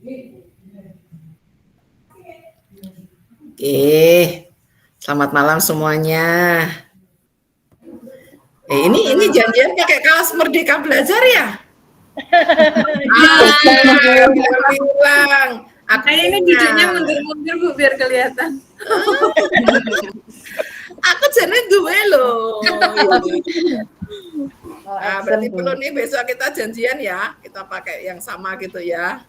Oke, selamat malam semuanya. Ini janjian pakai kaos Merdeka Belajar ya? Bilang. Ini duduknya mundur-mundur Bu biar kelihatan. Aku jadi duwe loh. Nah, berarti perlu nih besok kita janjian ya, kita pakai yang sama gitu ya.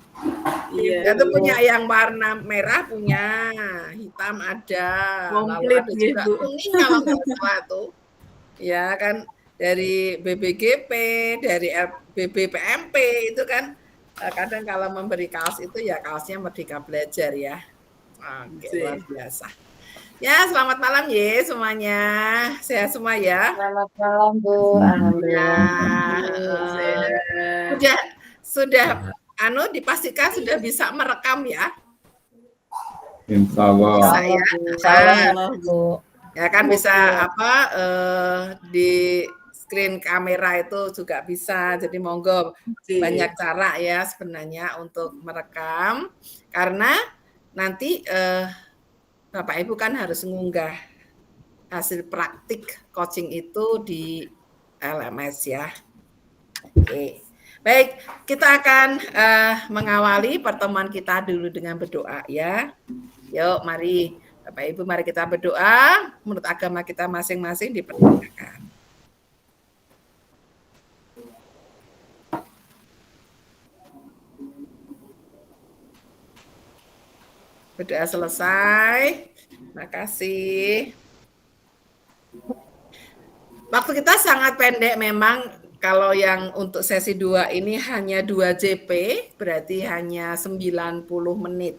Iya. Itu punya yang warna merah punya, hitam ada, lalu ada juga kuning kalau nggak salah tuh. Ya kan dari BBGP, dari BBPMP itu kan kadang kalau memberi kaos itu ya kaosnya Merdeka Belajar ya. Oke, luar biasa. Ya, selamat malam ya semuanya. Sehat semua ya. Selamat malam Bu. Alhamdulillah. Sudah dipastikan sudah bisa merekam ya. Insya Allah. Bisa ya. Insya Allah Bu. Ya kan bisa di screen kamera itu juga bisa. Jadi monggo banyak cara ya sebenarnya untuk merekam karena nanti Bapak Ibu kan harus mengunggah hasil praktik coaching itu di LMS ya. Oke. Baik, kita akan mengawali pertemuan kita dulu dengan berdoa ya. Yuk, mari Bapak Ibu, mari kita berdoa. Menurut agama kita masing-masing dipercayakan. Berdoa selesai. Terima kasih. Waktu kita sangat pendek memang. Kalau yang untuk sesi 2 ini hanya 2 JP, berarti hanya 90 menit.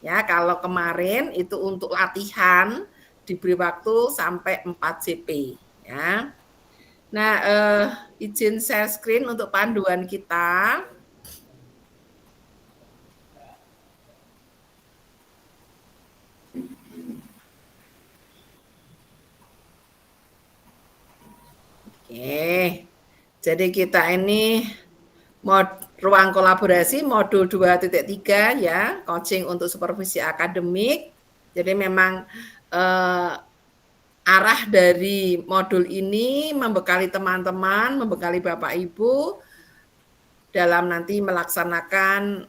Ya, kalau kemarin itu untuk latihan diberi waktu sampai 4 JP. Ya. Nah, izin share screen untuk panduan kita. Oke, jadi kita ini ruang kolaborasi modul 2.3 ya, coaching untuk supervisi akademik. Jadi memang arah dari modul ini membekali teman-teman, membekali Bapak Ibu dalam nanti melaksanakan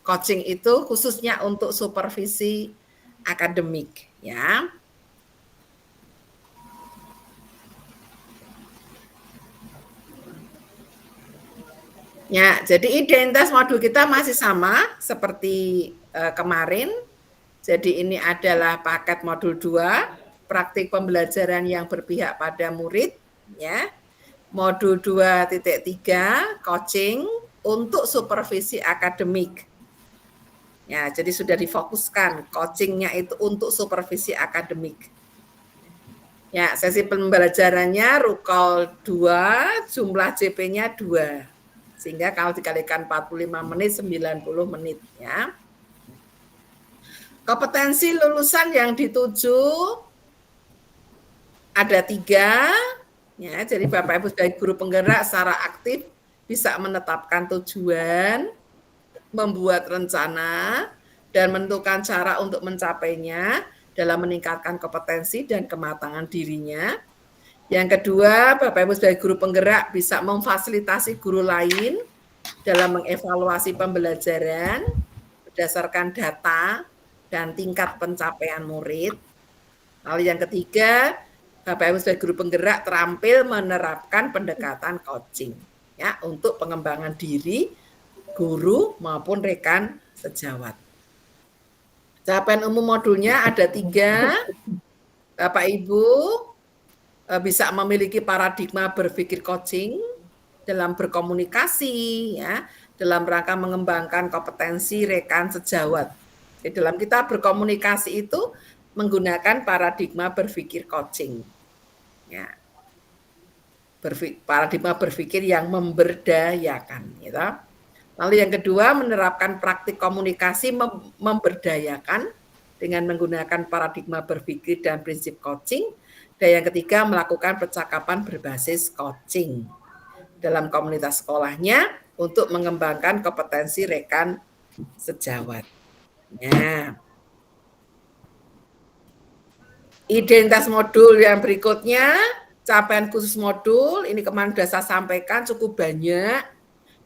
coaching itu khususnya untuk supervisi akademik ya. Ya, jadi identitas modul kita masih sama seperti kemarin. Jadi ini adalah paket modul 2, praktik pembelajaran yang berpihak pada murid ya. Modul 2.3, coaching untuk supervisi akademik. Ya, jadi sudah difokuskan coachingnya itu untuk supervisi akademik. Ya, sesi pembelajarannya rukol 2, jumlah JP-nya 2. Sehingga kalau dikalikan 45 menit, 90 menit ya. Kompetensi lulusan yang dituju ada 3. Ya, jadi Bapak Ibu sebagai guru penggerak secara aktif bisa menetapkan tujuan, membuat rencana, dan menentukan cara untuk mencapainya dalam meningkatkan kompetensi dan kematangan dirinya. Yang kedua, Bapak Ibu sebagai guru penggerak bisa memfasilitasi guru lain dalam mengevaluasi pembelajaran berdasarkan data dan tingkat pencapaian murid. Lalu yang ketiga, Bapak Ibu sebagai guru penggerak terampil menerapkan pendekatan coaching ya untuk pengembangan diri guru maupun rekan sejawat. Capaian umum modulnya ada 3. Bapak Ibu bisa memiliki paradigma berpikir coaching dalam berkomunikasi ya, dalam rangka mengembangkan kompetensi rekan sejawat. Jadi dalam kita berkomunikasi itu menggunakan paradigma berpikir coaching. Ya. Paradigma berpikir yang memberdayakan gitu. Lalu yang kedua menerapkan praktik komunikasi memberdayakan dengan menggunakan paradigma berpikir dan prinsip coaching. Dan yang ketiga, melakukan percakapan berbasis coaching. dalam komunitas sekolahnya untuk mengembangkan kompetensi rekan sejawat. Nah, identitas modul yang berikutnya, capaian khusus modul, ini kemarin sudah saya sampaikan cukup banyak,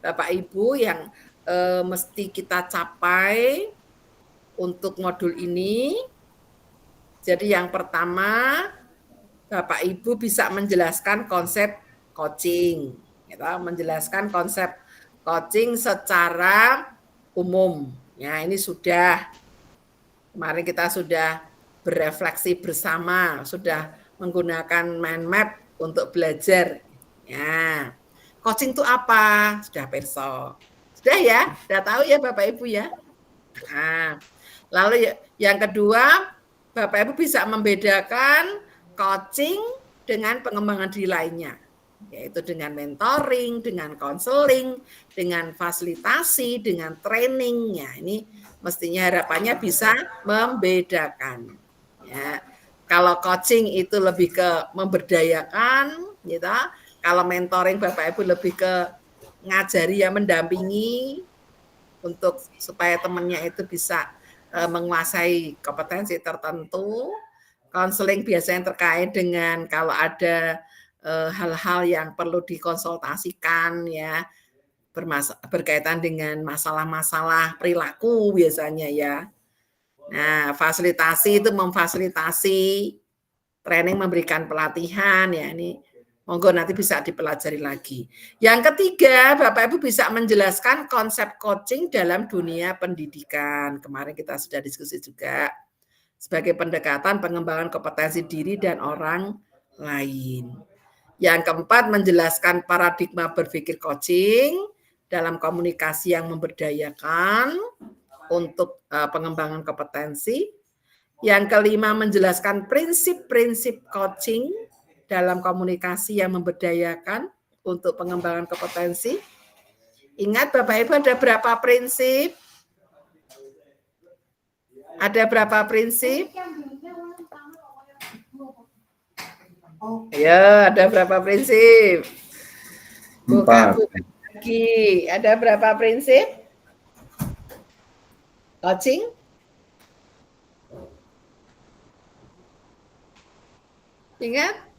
Bapak Ibu, yang mesti kita capai untuk modul ini. Jadi yang pertama, Bapak Ibu bisa menjelaskan konsep coaching, menjelaskan konsep coaching secara umum. Ya, ini sudah kemarin kita sudah berefleksi bersama, sudah menggunakan mind map untuk belajar. Ya, coaching itu apa? Sudah perso. Sudah ya, sudah tahu ya Bapak Ibu ya. Nah, lalu yang kedua, Bapak Ibu bisa membedakan coaching dengan pengembangan diri lainnya, yaitu dengan mentoring, dengan konseling, dengan fasilitasi, dengan training. Ya, ini mestinya harapannya bisa membedakan. Ya, kalau coaching itu lebih ke memberdayakan, gitu. Kalau mentoring Bapak Ibu lebih ke ngajari, ya, mendampingi untuk supaya temannya itu bisa menguasai kompetensi tertentu. Konseling biasanya terkait dengan kalau ada hal-hal yang perlu dikonsultasikan, ya, berkaitan dengan masalah-masalah perilaku biasanya, ya. Nah, fasilitasi itu memfasilitasi, training memberikan pelatihan, ya, ini monggo nanti bisa dipelajari lagi. Yang ketiga, Bapak Ibu bisa menjelaskan konsep coaching dalam dunia pendidikan. Kemarin kita sudah diskusi juga sebagai pendekatan pengembangan kompetensi diri dan orang lain. Yang keempat, menjelaskan paradigma berpikir coaching dalam komunikasi yang memberdayakan untuk pengembangan kompetensi. Yang kelima, menjelaskan prinsip-prinsip coaching dalam komunikasi yang memberdayakan untuk pengembangan kompetensi. Ingat Bapak Ibu, ada berapa prinsip? Ada berapa prinsip? Ya, ada berapa prinsip? Buka lagi. Ada berapa prinsip? Coaching? Ingat?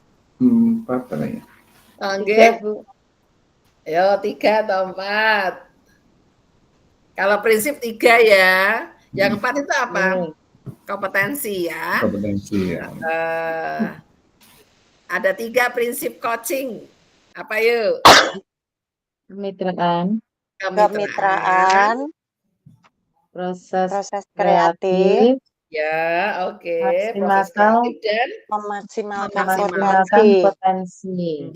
4 ya. Oke. Yo, 3 atau 4. Kalau prinsip 3 ya. Yang 4 itu apa? Kompetensi, ya. Kompetensi, ya. Ada 3 prinsip coaching. Apa yuk? Kemitraan. Proses kreatif. Ya, oke. Memaksimalkan potensi.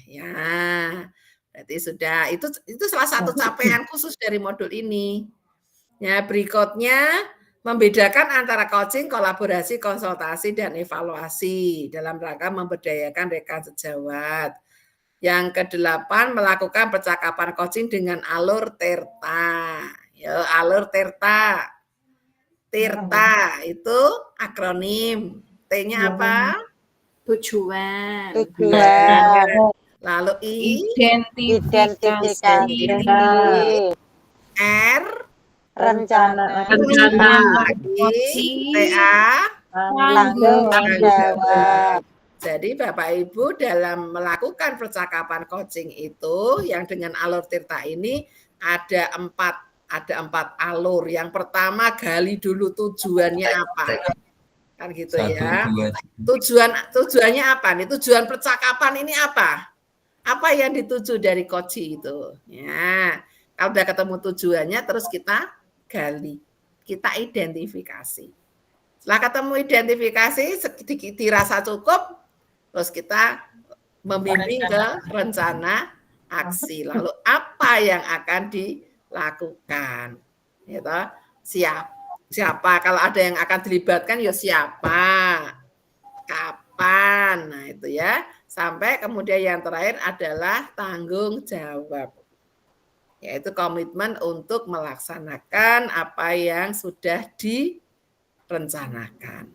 Ya, berarti sudah. Itu salah satu capaian khusus dari modul ini. Ya, berikutnya membedakan antara coaching, kolaborasi, konsultasi, dan evaluasi dalam rangka memberdayakan rekan sejawat. Yang ke-8, melakukan percakapan coaching dengan alur TERTA. Ya, alur TERTA. TERTA itu akronim. T-nya apa? Tujuan. Lalu Identifikasi. R. Rencana. Tanggung jawab. Jadi Bapak Ibu dalam melakukan percakapan coaching itu yang dengan alur TERTA ini ada 4 alur. Yang pertama, gali dulu tujuannya apa. Kan gitu ya. Tujuannya apa nih? Tujuan percakapan ini apa? Apa yang dituju dari coaching itu? Ya, kalau udah ketemu tujuannya terus kita gali. Kita identifikasi. Setelah ketemu identifikasi, dirasa cukup, terus kita membimbing ke rencana aksi. Lalu apa yang akan dilakukan? Gitu. Siapa? Kalau ada yang akan dilibatkan, ya siapa? Kapan? Nah itu ya. Sampai kemudian yang terakhir adalah tanggung jawab. Yaitu komitmen untuk melaksanakan apa yang sudah direncanakan.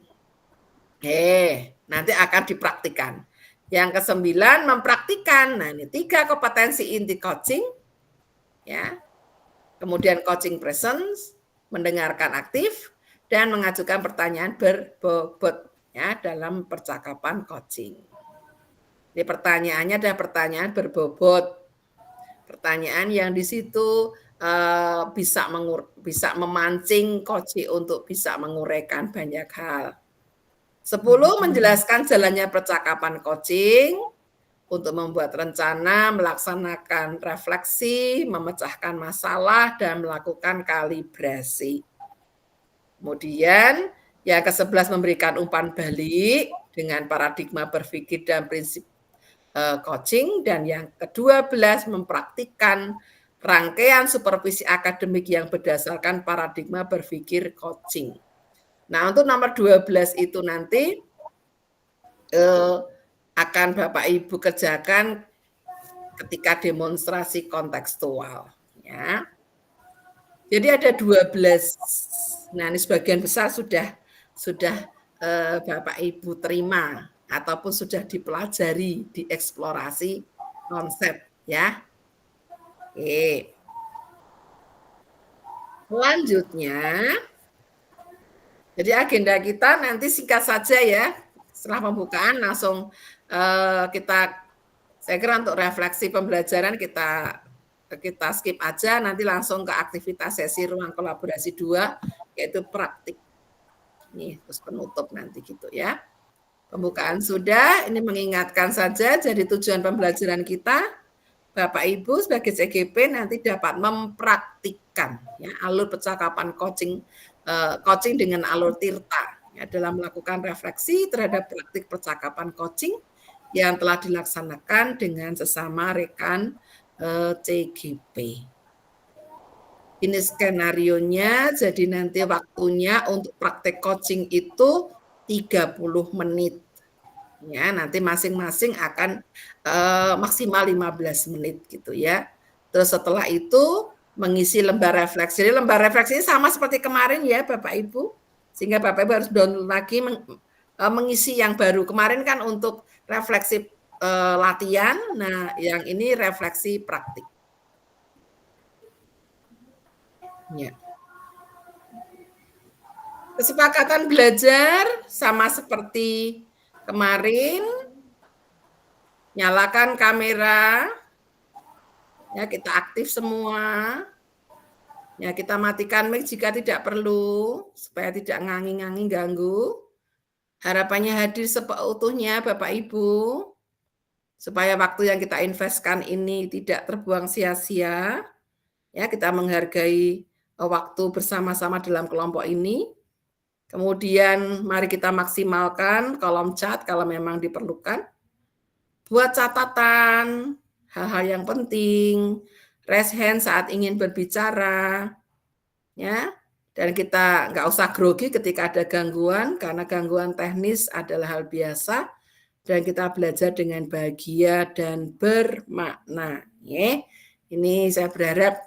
Nanti akan dipraktikkan. Yang ke-9 mempraktikkan. Nah, ini 3 kompetensi inti coaching ya. Kemudian coaching presence, mendengarkan aktif dan mengajukan pertanyaan berbobot ya dalam percakapan coaching. Ini pertanyaannya adalah pertanyaan berbobot. Pertanyaan yang di situ bisa memancing coach untuk bisa menguraikan banyak hal. 10 menjelaskan jalannya percakapan coaching untuk membuat rencana, melaksanakan refleksi, memecahkan masalah dan melakukan kalibrasi. Kemudian yang ke-11 memberikan umpan balik dengan paradigma berpikir dan prinsip coaching, dan yang ke-12 mempraktikkan rangkaian supervisi akademik yang berdasarkan paradigma berpikir coaching. Nah, untuk nomor 12 itu nanti akan Bapak Ibu kerjakan ketika demonstrasi kontekstual ya. Jadi ada 12. Nah, ini sebagian besar sudah Bapak Ibu terima ataupun sudah dipelajari, dieksplorasi konsep ya. Oke. Selanjutnya, jadi agenda kita nanti singkat saja ya. Setelah pembukaan langsung saya kira untuk refleksi pembelajaran kita skip aja, nanti langsung ke aktivitas sesi ruang kolaborasi 2, yaitu praktik. Nih, terus penutup nanti gitu ya. Pembukaan sudah, ini mengingatkan saja, jadi tujuan pembelajaran kita, Bapak Ibu sebagai CGP nanti dapat mempraktikkan ya, alur percakapan coaching dengan alur Tirta ya, dalam melakukan refleksi terhadap praktik percakapan coaching yang telah dilaksanakan dengan sesama rekan CGP. Ini skenarionya, jadi nanti waktunya untuk praktek coaching itu 30 menit. Ya, nanti masing-masing akan maksimal 15 menit gitu ya. Terus setelah itu mengisi lembar refleksi. Jadi lembar refleksi ini sama seperti kemarin ya Bapak Ibu. Sehingga Bapak Ibu harus download lagi mengisi yang baru. Kemarin kan untuk refleksi latihan, nah yang ini refleksi praktik. Ya. Kesepakatan belajar sama seperti kemarin, nyalakan kamera, ya kita aktif semua, ya kita matikan mic jika tidak perlu, supaya tidak ngangi-ngangi ganggu. Harapannya hadir seutuhnya Bapak Ibu, supaya waktu yang kita investkan ini tidak terbuang sia-sia. Ya, kita menghargai waktu bersama-sama dalam kelompok ini. Kemudian mari kita maksimalkan kolom chat kalau memang diperlukan. Buat catatan hal-hal yang penting, raise hand saat ingin berbicara, ya. Dan kita nggak usah grogi ketika ada gangguan, karena gangguan teknis adalah hal biasa, dan kita belajar dengan bahagia dan bermakna. Ya. Ini saya berharap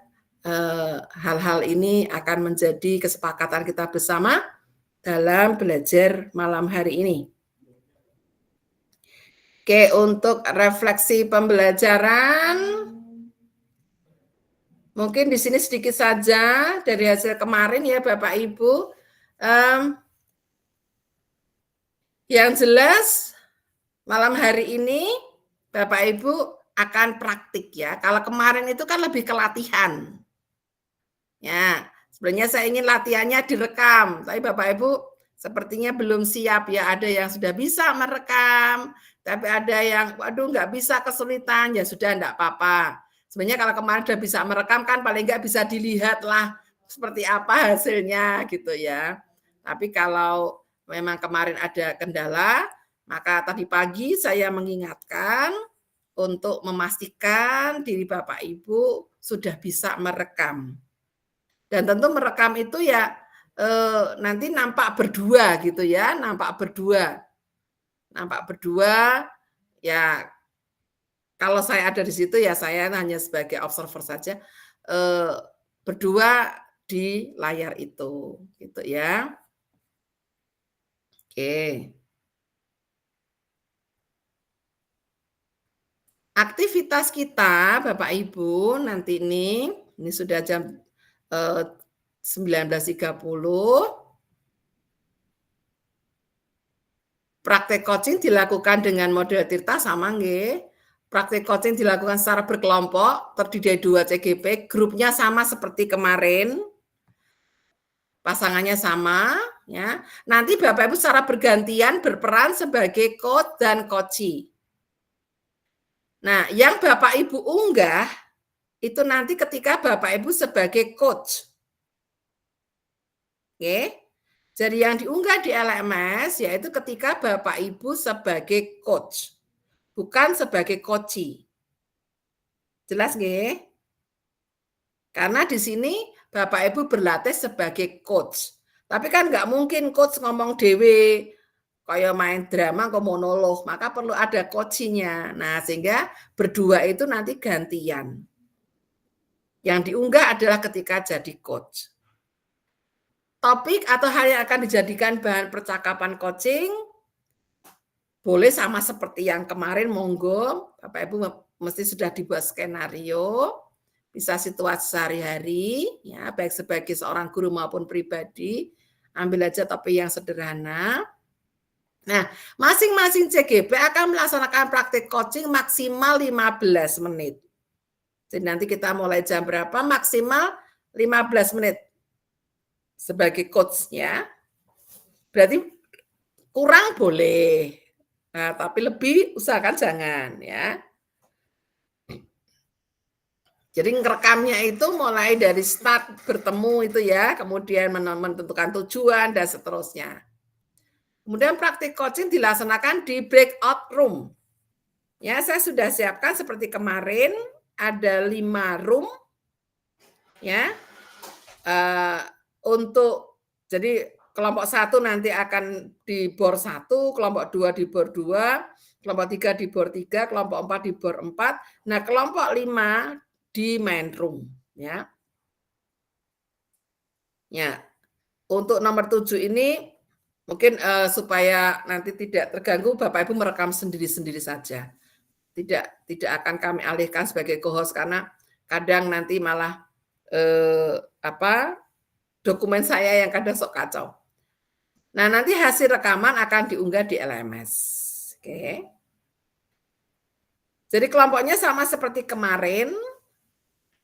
hal-hal ini akan menjadi kesepakatan kita bersama dalam belajar malam hari ini. Oke, untuk refleksi pembelajaran, mungkin di sini sedikit saja dari hasil kemarin ya Bapak Ibu. Yang jelas malam hari ini Bapak Ibu akan praktik ya. Kalau kemarin itu kan lebih ke latihan. Ya, sebenarnya saya ingin latihannya direkam, tapi Bapak Ibu sepertinya belum siap ya. Ada yang sudah bisa merekam, tapi ada yang waduh nggak bisa, kesulitan, ya sudah enggak apa-apa. Sebenarnya kalau kemarin sudah bisa merekam kan paling nggak bisa dilihat lah seperti apa hasilnya gitu ya. Tapi kalau memang kemarin ada kendala, maka tadi pagi saya mengingatkan untuk memastikan diri Bapak Ibu sudah bisa merekam. Dan tentu merekam itu ya nanti nampak berdua gitu ya, nampak berdua ya. Kalau saya ada di situ ya saya hanya sebagai observer saja, berdua di layar itu, gitu ya. Oke. aktivitas kita Bapak Ibu nanti ini sudah jam 19.30. Praktek coaching dilakukan dengan model Tirta sama nggih. Praktek coaching dilakukan secara berkelompok, terdiri dari 2 CGP, grupnya sama seperti kemarin. Pasangannya sama, ya. Nanti Bapak Ibu secara bergantian berperan sebagai coach dan coachee. Nah, yang Bapak Ibu unggah itu nanti ketika Bapak Ibu sebagai coach. Oke. Jadi yang diunggah di LMS yaitu ketika Bapak Ibu sebagai coach, bukan sebagai coachee. Jelas nggih? Karena di sini Bapak Ibu berlatih sebagai coach. Tapi kan nggak mungkin coach ngomong dewe kayak main drama kok monolog, maka perlu ada coaching-nya. Nah, sehingga berdua itu nanti gantian. Yang diunggah adalah ketika jadi coach. Topik atau hal yang akan dijadikan bahan percakapan coaching boleh sama seperti yang kemarin, monggo. Bapak Ibu mesti sudah dibuat skenario, bisa situasi sehari-hari, ya, baik sebagai seorang guru maupun pribadi. Ambil aja topik yang sederhana. Nah, masing-masing CGP akan melaksanakan praktik coaching maksimal 15 menit. Jadi nanti kita mulai jam berapa? Maksimal 15 menit. Sebagai coach, ya. Berarti kurang boleh. Nah, tapi lebih usahakan jangan, ya. Jadi ngerekamnya itu mulai dari start bertemu itu ya, kemudian menentukan tujuan dan seterusnya. Kemudian praktik coaching dilaksanakan di breakout room. Ya, saya sudah siapkan seperti kemarin ada 5 room, ya. Untuk jadi kelompok 1 nanti akan di bor 1, kelompok 2 di bor 2, kelompok 3 di bor 3, kelompok 4 di bor 4. Nah, kelompok 5 di main room, ya. Ya. Untuk nomor 7 ini mungkin supaya nanti tidak terganggu, Bapak Ibu merekam sendiri-sendiri saja. Tidak akan kami alihkan sebagai co-host karena kadang nanti malah dokumen saya yang kadang sok kacau. Nah, nanti hasil rekaman akan diunggah di LMS. Oke. Jadi kelompoknya sama seperti kemarin,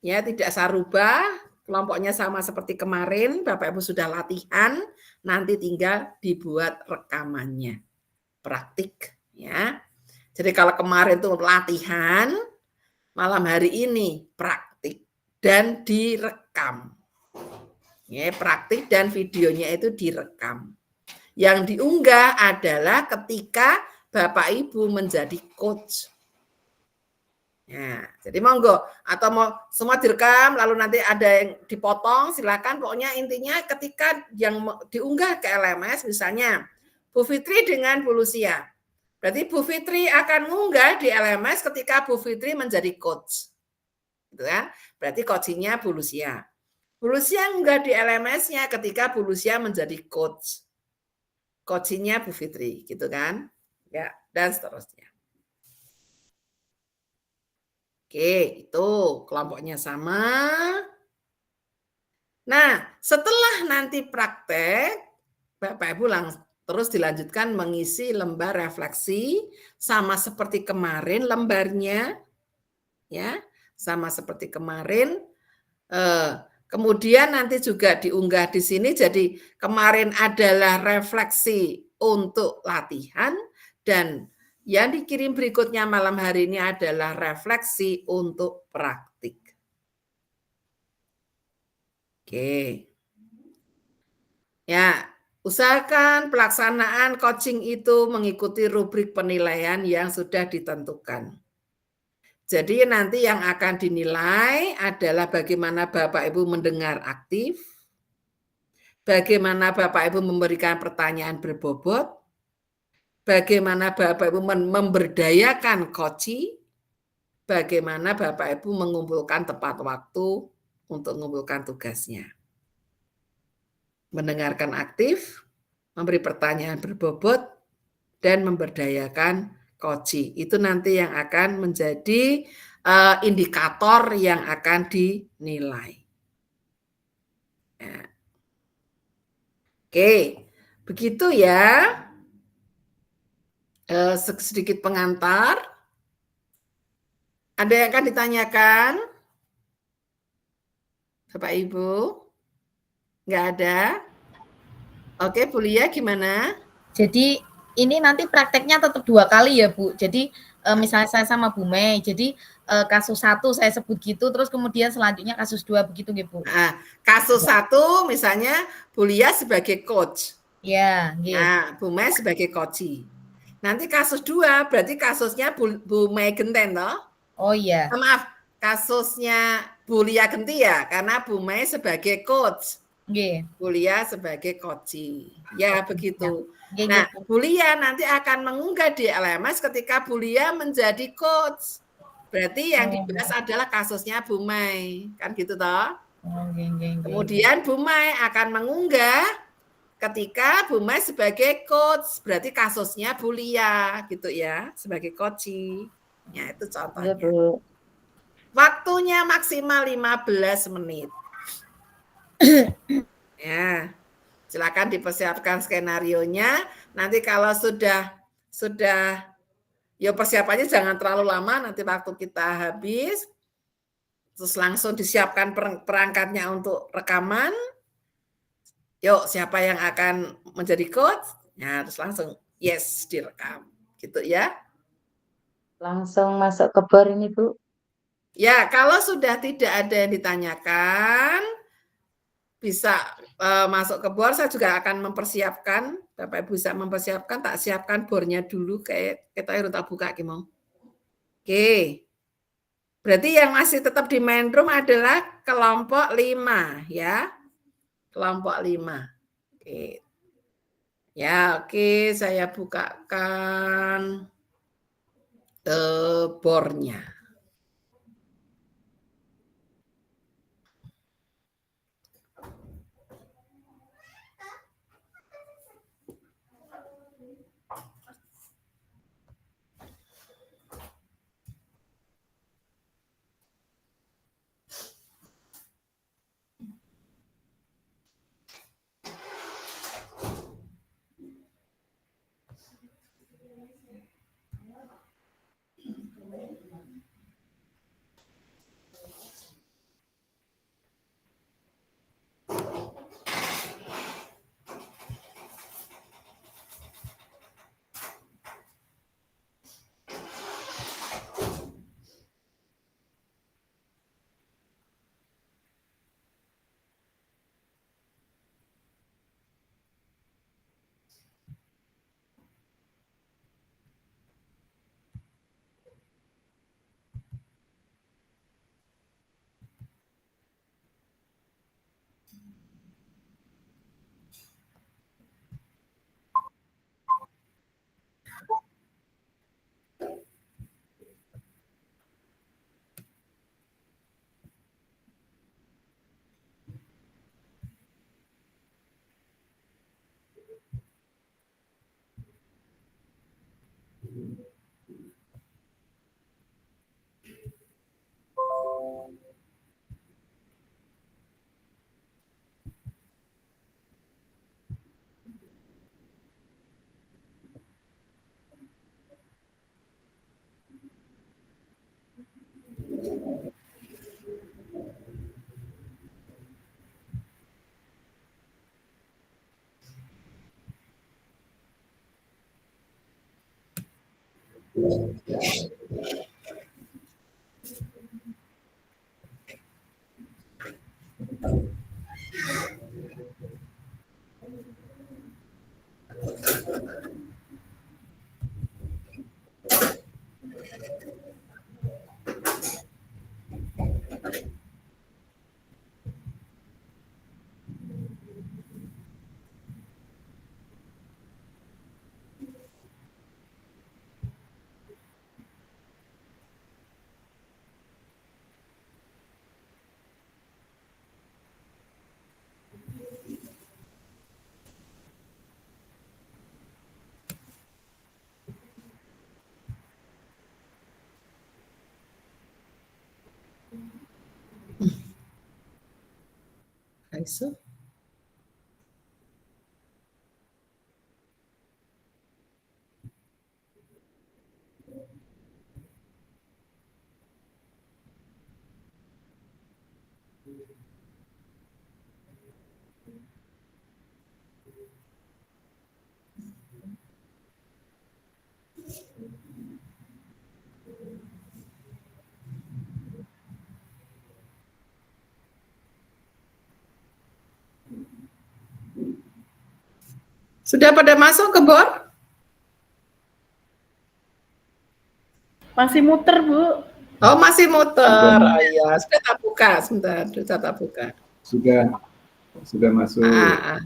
ya, tidak saya rubah. Kelompoknya sama seperti kemarin, Bapak Ibu sudah latihan, nanti tinggal dibuat rekamannya. Praktik, ya. Jadi kalau kemarin itu latihan, malam hari ini praktik dan direkam. Ya, praktik dan videonya itu direkam. Yang diunggah adalah ketika Bapak Ibu menjadi coach. Ya, jadi monggo atau mau semua direkam lalu nanti ada yang dipotong, silakan. Pokoknya intinya ketika yang diunggah ke LMS misalnya Bu Fitri dengan Bu Lucia. Berarti Bu Fitri akan mengunggah di LMS ketika Bu Fitri menjadi coach. Gitu kan? Berarti coachingnya Bu Lucia. Bu Lucia enggak di LMS-nya ketika Bu Lucia menjadi coach. Coachingnya Bu Fitri, gitu kan? Ya, dan seterusnya. Oke, itu kelompoknya sama. Nah, setelah nanti praktek, Bapak Ibu terus dilanjutkan mengisi lembar refleksi sama seperti kemarin lembarnya, ya, sama seperti kemarin. Kemudian nanti juga diunggah di sini. Jadi kemarin adalah refleksi untuk latihan dan yang dikirim berikutnya malam hari ini adalah refleksi untuk praktik. Oke. Ya, usahakan pelaksanaan coaching itu mengikuti rubrik penilaian yang sudah ditentukan. Jadi nanti yang akan dinilai adalah bagaimana Bapak Ibu mendengar aktif, bagaimana Bapak Ibu memberikan pertanyaan berbobot, bagaimana Bapak Ibu memberdayakan coaching, bagaimana Bapak Ibu mengumpulkan tepat waktu untuk mengumpulkan tugasnya. Mendengarkan aktif, memberi pertanyaan berbobot, dan memberdayakan Koji. Itu nanti yang akan menjadi indikator yang akan dinilai. Ya. Oke, begitu ya. Sedikit pengantar. Ada yang akan ditanyakan? Bapak Ibu? Nggak ada? Oke, Bu Lia gimana? Jadi ini nanti prakteknya tetap 2 kali ya Bu. Jadi misalnya saya sama Bu Mei, jadi kasus 1 saya sebut gitu, terus kemudian selanjutnya kasus 2 begitu nggih Bu? Nah, kasus 1 misalnya Bu Lia sebagai coach. Ya, nggih. Nah, Bu Mei sebagai koji. Nanti kasus 2 berarti kasusnya Bu Mei Genten toh? Oh iya. Maaf, kasusnya Bu Lia Genti ya, karena Bu Mei sebagai coach. Nggih. Bu Lia sebagai koji. Ya, begitu. Nggih, Nah, nggih. Bu Lia nanti akan mengunggah di LMS ketika Bu Lia menjadi coach. Berarti yang dibahas adalah kasusnya Bu Mei. Kan gitu toh? Oh, nggih, nggih, nggih. Kemudian Bu Mei akan mengunggah ketika Bu Mei sebagai coach. Berarti kasusnya Bu Lia gitu ya, sebagai koji. Ya, itu contohnya. Ya, Bu. Waktunya maksimal 15 menit. Ya, silakan dipersiapkan skenarionya. Nanti kalau sudah ya persiapannya jangan terlalu lama, nanti waktu kita habis, terus langsung disiapkan perangkatnya untuk rekaman. Yuk, siapa yang akan menjadi coach? Ya, terus langsung yes direkam, gitu ya. Langsung masuk ke bor ini, Bu. Ya, kalau sudah tidak ada yang ditanyakan, bisa masuk ke bor. Saya juga akan mempersiapkan, Bapak Ibu bisa mempersiapkan, tak siapkan bornya dulu, kayak kita harus tak buka mau. Oke, berarti yang masih tetap di main room adalah kelompok 5 ya, kelompok 5. Oke. Ya, oke, saya bukakan bornya. iso. Sudah pada masuk ke bor? Masih muter, Bu. Oh, masih muter. Oh iya, sudah tak buka sebentar, sudah tak buka. Sudah masuk. Ah.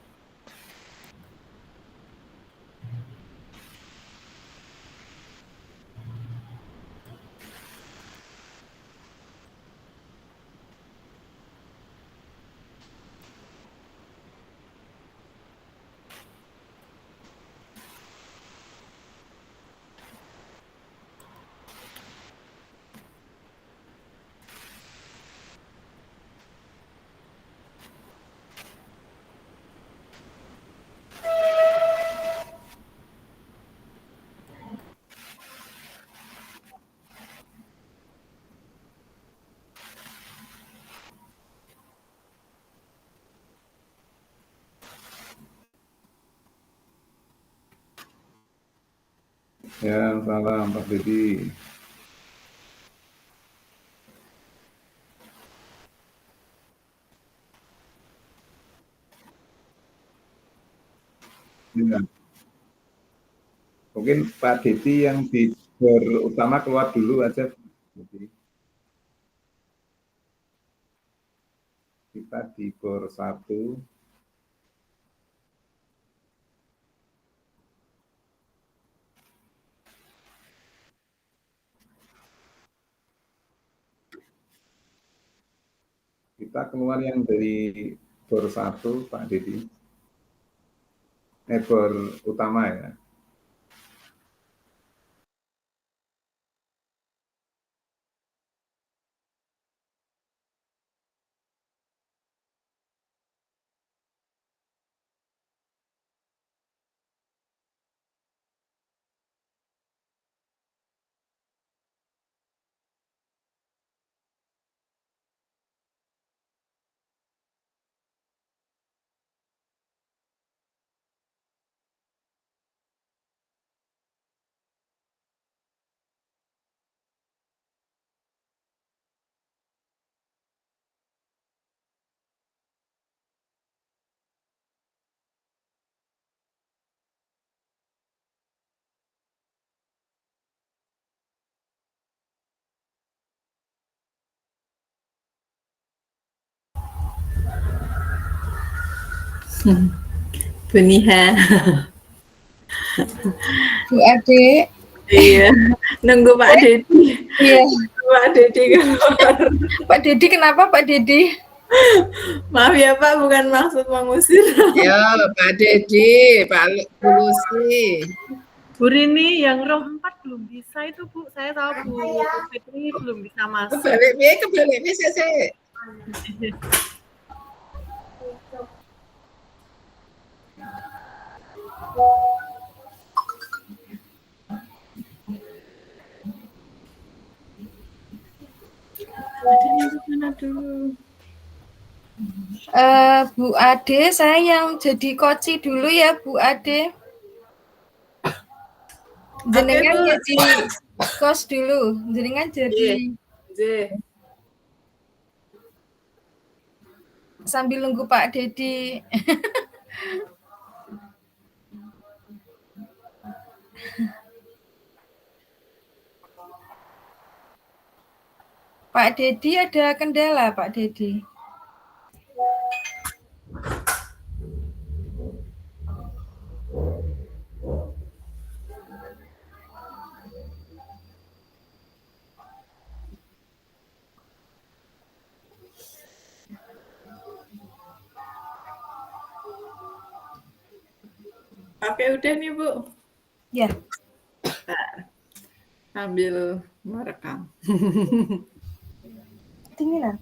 Ya, salam Pak Dedi. Ya. Mungkin Pak Dedi yang di bor utama keluar dulu aja. Jadi, kita di bor 1. Kita keluar yang dari bor 1, Pak Dedi. Bor utama ya. Buniha. Bu Ade. Iya, nunggu Pak Dedi. Iya. Pak Dedi keluar. Pak Dedi, kenapa Pak Dedi? Maaf ya Pak, bukan maksud mengusir. Ya, Pak Dedi, Pak Lucy. Bu Rini yang row 4 belum bisa itu Bu. Saya tahu Bu Fitri belum bisa masuk. Kebalik nih, saya. Bu Ade, saya yang jadi koci dulu ya, Bu Ade. Jenengan jadi kos dulu, jenengan jadi sambil nunggu Pak Dedi. Pak Dedi ada kendala, Pak Dedi. Oke, udah nih Bu. Ya. Sambil merekam. Tinggilah.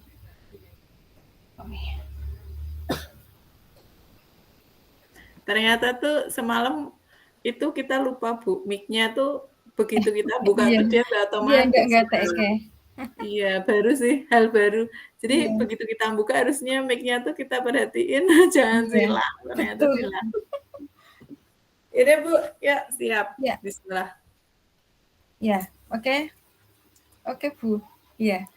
Ternyata tuh semalam itu kita lupa Bu, mic-nya tuh begitu kita buka Iya. tuh dia udah Iya, otomatis. nggak teke. Iya, baru sih, hal baru. Jadi Iya. begitu kita buka harusnya mic-nya tuh kita perhatiin jangan Iya, hilang. Ternyata betul. hilang. Ini Bu, ya siap. Ya. Bismillah. Ya, oke. Oke, Bu. Iya.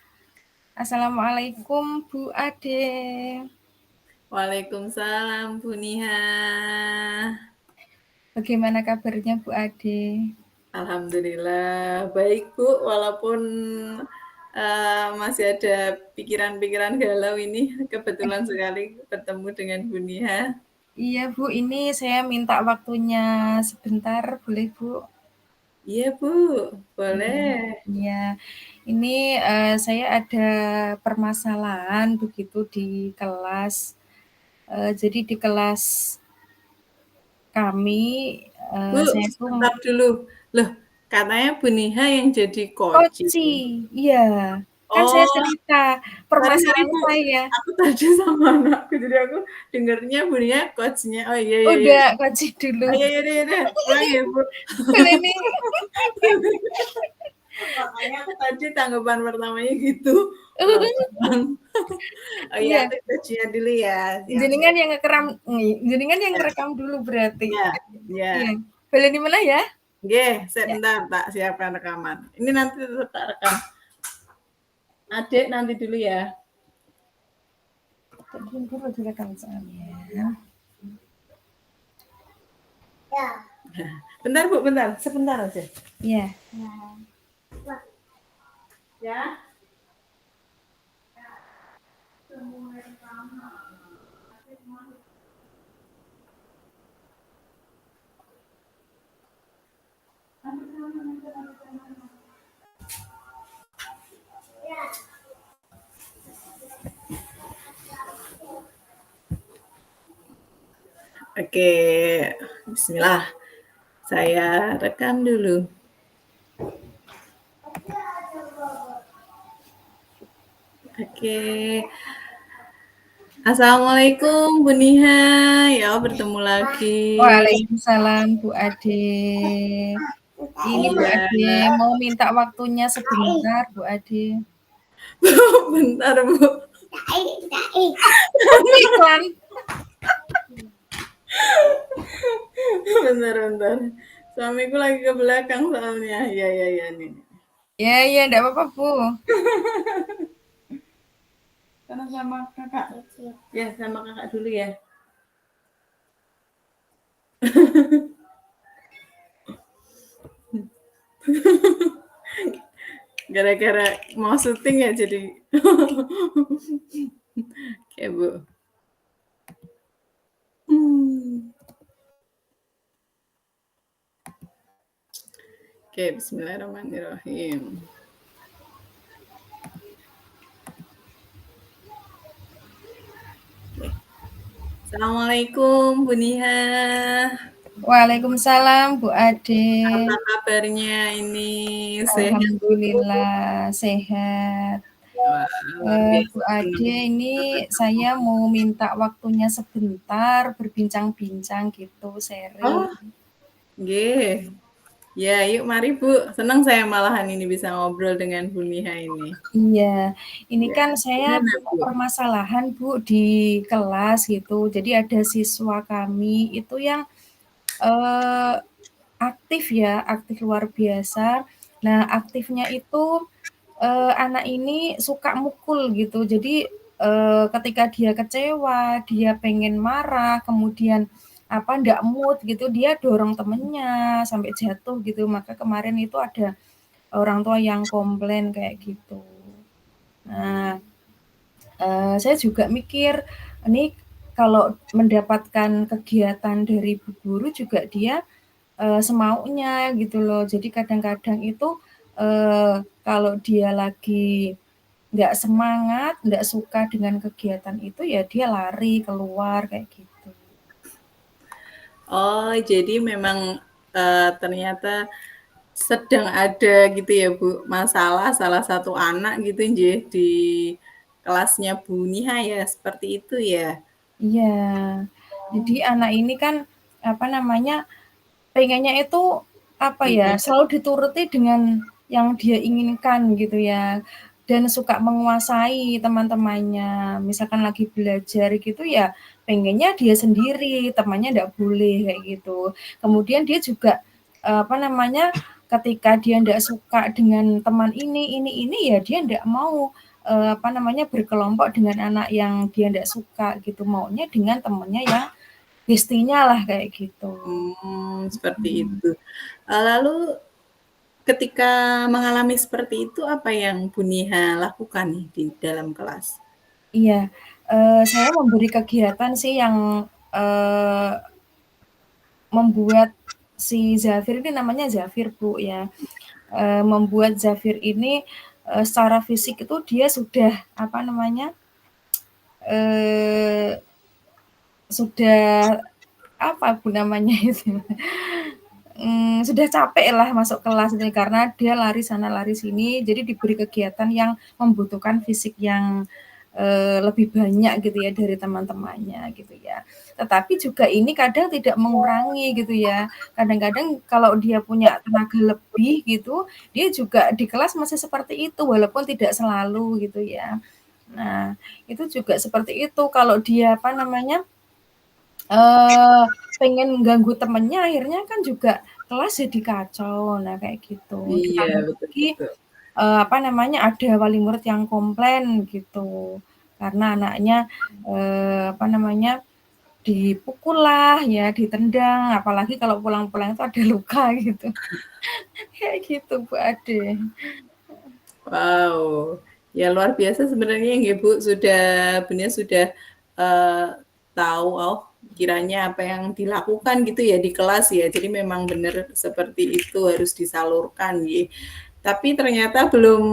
Assalamualaikum Bu Ade. Waalaikumsalam Bu Niha. Bagaimana kabarnya Bu Ade? Alhamdulillah baik Bu, walaupun masih ada pikiran-pikiran galau ini. Kebetulan sekali bertemu dengan Bu Niha. Iya Bu, ini saya minta waktunya sebentar, boleh Bu? Iya Bu, boleh. Iya, ini saya ada permasalahan begitu di kelas. Jadi di kelas kami, Bu, saya tuh stop dulu. Loh, katanya Bu Niha yang jadi koci, iya. Kan saya Oh, cerita sorry permasalahan Bu. saya. Aku tadi sama anakku, jadi aku dengarnya Bu Niha coachnya. Oh iya iya. Udah koci dulu. Oh iya iya. Pulang ya Bu. Boleh nih. Makanya aku tadi tanggapan pertamanya gitu. Oh iya, Iya. aku coachnya dulu ya. Jenengan yang ngerekam dulu berarti. Iya. Iya. Iya. Boleh dimulai ya? Oke, sebentar tak siapkan rekaman. Ini nanti tetap tak rekam. Adik nanti dulu ya. Dulu direkam soalnya. Bentar Bu, bentar. Sebentar aja. Iya. Ya. Oke, bismillah. Saya rekam dulu. Oke. Assalamualaikum Bu Niha. Ya, bertemu lagi. Waalaikumsalam Bu Ade. Ini Bu Ade mau minta waktunya sebentar Bu Ade. Bentar Bu. Iklan. Bentar. Suamiku lagi ke belakang soalnya. Ya nih. Ya, enggak apa-apa Bu. Karena sama kakak. Ya, sama kakak dulu ya. Gara-gara mau syuting ya jadi. Oke Bu. Oke, bismillahirrahmanirrahim. Oke. Assalamualaikum Bu Niha. Waalaikumsalam Bu Ade. Apa kabarnya ini? Alhamdulillah sehat. Bu Ade, ini saya mau minta waktunya sebentar berbincang-bincang gitu, sharing. Oh, nggih. Ya, yuk mari Bu. Senang saya malahan ini bisa ngobrol dengan Bu Niha ini. Iya, ini Ya, kan saya gimana, punya Bu? permasalahan Bu di kelas gitu. Jadi ada siswa kami itu yang aktif ya, aktif luar biasa. Nah, aktifnya itu anak ini suka mukul gitu. Jadi ketika dia kecewa, dia pengen marah, kemudian ndak mood gitu, dia dorong temennya sampai jatuh gitu. Maka kemarin itu ada orang tua yang komplain kayak gitu. Nah, saya juga mikir, ini kalau mendapatkan kegiatan dari Bu Guru juga dia semaunya gitu loh. Jadi kadang-kadang itu kalau dia lagi nggak semangat, nggak suka dengan kegiatan itu ya dia lari keluar kayak gitu. Oh, jadi memang ternyata sedang ada gitu ya Bu, masalah salah satu anak gitu nggih di kelasnya Bu Niha ya, seperti itu ya? Iya. Jadi anak ini kan apa namanya, pengennya itu apa ya, selalu dituruti dengan yang dia inginkan gitu ya, dan suka menguasai teman-temannya. Misalkan lagi belajar gitu ya, pengennya dia sendiri, temannya ndak boleh kayak gitu. Kemudian dia juga apa namanya, ketika dia ndak suka dengan teman ini ya dia ndak mau apa namanya, berkelompok dengan anak yang dia ndak suka gitu, maunya dengan temannya yang bestinya lah kayak gitu. Seperti itu. Lalu ketika mengalami seperti itu, apa yang Bu Niha lakukan nih di dalam kelas? Iya, saya memberi kegiatan sih yang membuat si Zafir ini, namanya Zafir Bu ya, membuat Zafir ini secara fisik itu dia sudah apa namanya, sudah apa Bu namanya itu, sudah capek lah masuk kelas ini karena dia lari sana lari sini, jadi diberi kegiatan yang membutuhkan fisik yang lebih banyak gitu ya dari teman-temannya gitu ya. Tetapi juga ini kadang tidak mengurangi gitu ya. Kadang-kadang kalau dia punya tenaga lebih gitu, dia juga di kelas masih seperti itu walaupun tidak selalu gitu ya. Nah, itu juga seperti itu kalau dia apa namanya, pengen ganggu temennya akhirnya kan juga kelas jadi kacau. Nah, kayak gitu. Iya, Ditambah betul lagi betul. apa namanya, ada wali murid yang komplain gitu. Karena anaknya apa namanya, dipukul lah ya, ditendang, apalagi kalau pulang-pulang itu ada luka gitu. Kayak gitu Bu Ade. Wow, ya luar biasa sebenarnya ya Bu, Bu Nia sudah tahu kiranya apa yang dilakukan gitu ya di kelas ya. Jadi memang benar seperti itu harus disalurkan ya. Tapi ternyata belum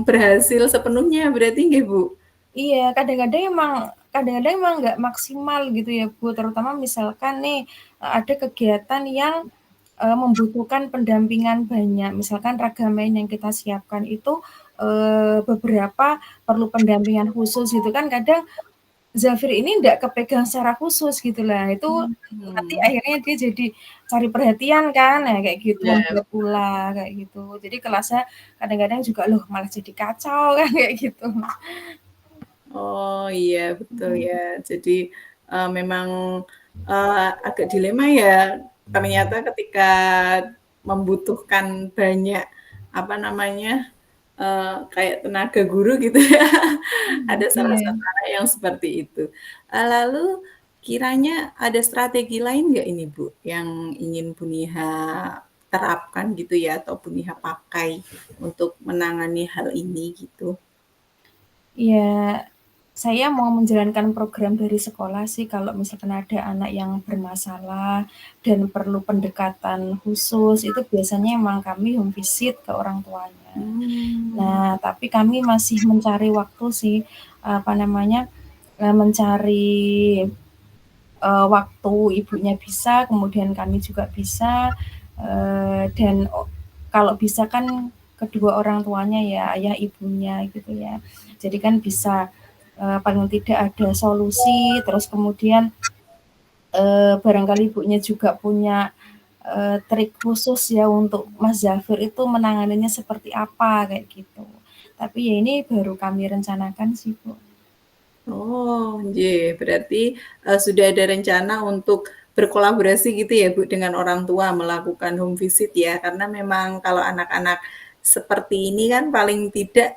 berhasil sepenuhnya berarti nggih Bu? Iya, kadang-kadang emang nggak maksimal gitu ya Bu, terutama misalkan nih ada kegiatan yang membutuhkan pendampingan banyak. Misalkan ragamain yang kita siapkan itu beberapa perlu pendampingan khusus gitu kan, kadang Zafir ini nggak kepegang secara khusus gitu lah, itu nanti akhirnya dia jadi cari perhatian kan, ya kayak gitu, Ya. membuat ulah kayak gitu. Jadi kelasnya kadang-kadang juga loh malah jadi kacau kan kayak gitu. Oh iya betul ya. Jadi memang agak dilema ya. Ternyata ketika membutuhkan banyak apa namanya kayak tenaga guru gitu ya. Ada salah Iya. satu anak yang seperti itu. Lalu kiranya ada strategi lain nggak ini Bu yang ingin Bu Niha terapkan gitu ya atau Bu Niha pakai untuk menangani hal ini gitu? Iya, saya mau menjalankan program dari sekolah sih kalau misalkan ada anak yang bermasalah dan perlu pendekatan khusus, itu biasanya emang kami home visit ke orang tuanya. Nah, tapi kami masih mencari waktu sih, apa namanya, mencari waktu ibunya bisa, kemudian kami juga bisa, dan kalau bisa kan kedua orang tuanya ya, ayah ibunya gitu ya. Jadi kan bisa paling tidak ada solusi, terus kemudian barangkali ibunya juga punya trik khusus ya untuk Mas Zafir itu menanganinya seperti apa kayak gitu. Tapi ya ini baru kami rencanakan sih Bu. Oh, berarti sudah ada rencana untuk berkolaborasi gitu ya Bu dengan orang tua melakukan home visit ya, karena memang kalau anak-anak seperti ini kan paling tidak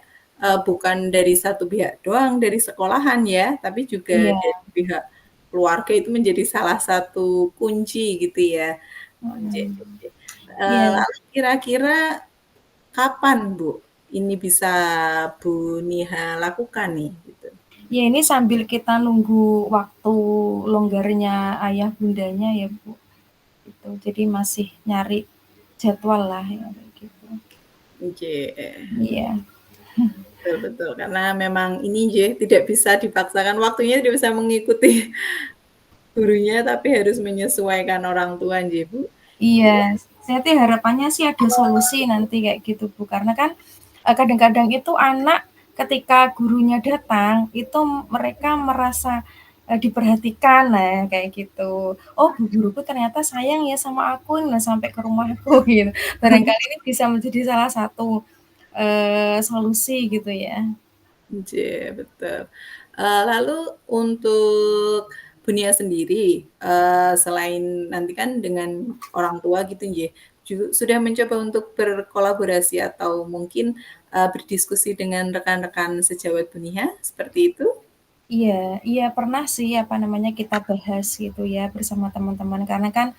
bukan dari satu pihak doang dari sekolahan ya, tapi juga Iya. dari pihak keluarga itu menjadi salah satu kunci gitu ya. Iya. Lalu kira-kira kapan Bu ini bisa Bu Niha lakukan nih gitu? Ya ini sambil kita nunggu waktu longgarnya ayah bundanya ya Bu. Gitu. Jadi masih nyari jadwal lah ya kayak gitu. Iya. Betul betul, karena memang ini tidak bisa dipaksakan, waktunya tidak bisa mengikuti gurunya, tapi harus menyesuaikan orang tua Bu. Iya, saya tuh harapannya sih ada solusi nanti kayak gitu Bu, karena kan kadang-kadang itu anak ketika gurunya datang itu mereka merasa diperhatikan, nah kayak gitu. Oh, bu guruku ternyata sayang ya sama aku, nah sampai ke rumahku gitu. Barangkali ini bisa menjadi salah satu, solusi gitu ya. Iya, betul. Lalu untuk Bunia sendiri, selain nanti kan dengan orang tua gitu nggih, sudah mencoba untuk berkolaborasi atau mungkin, berdiskusi dengan rekan-rekan sejawat Bunia, seperti itu? Iya iya pernah sih, apa namanya, kita bahas gitu ya bersama teman-teman karena kan,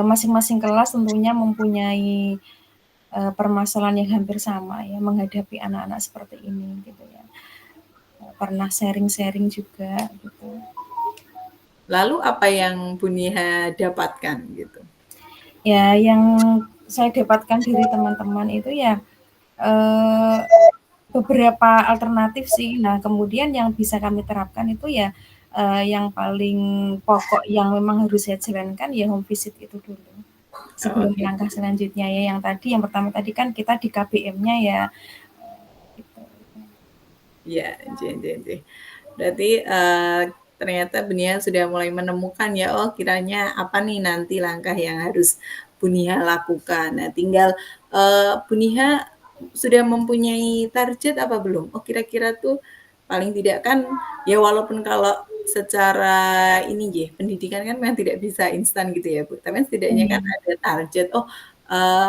masing-masing kelas tentunya mempunyai, permasalahan yang hampir sama ya menghadapi anak-anak seperti ini gitu ya. Pernah sharing-sharing juga gitu. Lalu apa yang Bunia dapatkan gitu? Ya yang saya dapatkan dari teman-teman itu ya, eee, beberapa alternatif sih. Nah, kemudian yang bisa kami terapkan itu ya, yang paling pokok yang memang harus saya jalankan ya home visit itu dulu. Oh, Sebelum oke. langkah selanjutnya ya yang pertama tadi kan kita di KBM-nya ya, gitu. Iya, inti. Berarti, ternyata Bunia sudah mulai menemukan ya, oh kiranya apa nih nanti langkah yang harus Bunia lakukan. Nah, tinggal, Bunia sudah mempunyai target apa belum? Oh kira-kira tuh paling tidak kan ya walaupun kalau secara ini nggih, pendidikan kan memang tidak bisa instan gitu ya, Bu. Tapi setidaknya kan Mmm, ada target, oh,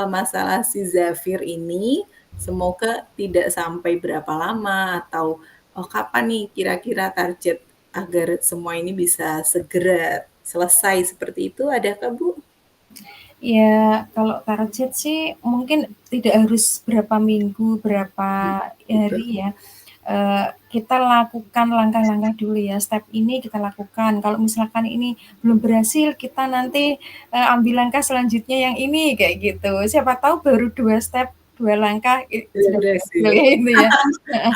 masalah si Zafir ini semoga tidak sampai berapa lama atau, oh kapan nih kira-kira target agar semua ini bisa segera selesai seperti itu adakah, Bu? ya kalau target sih mungkin tidak harus berapa minggu, berapa Gitu. hari ya, kita lakukan langkah-langkah dulu ya, step ini kita lakukan, kalau misalkan ini belum berhasil kita nanti, ambil langkah selanjutnya yang ini, kayak gitu. Siapa tahu baru 2 step, 2 langkah Sudah sudah berhasil berhasil. gitu ya.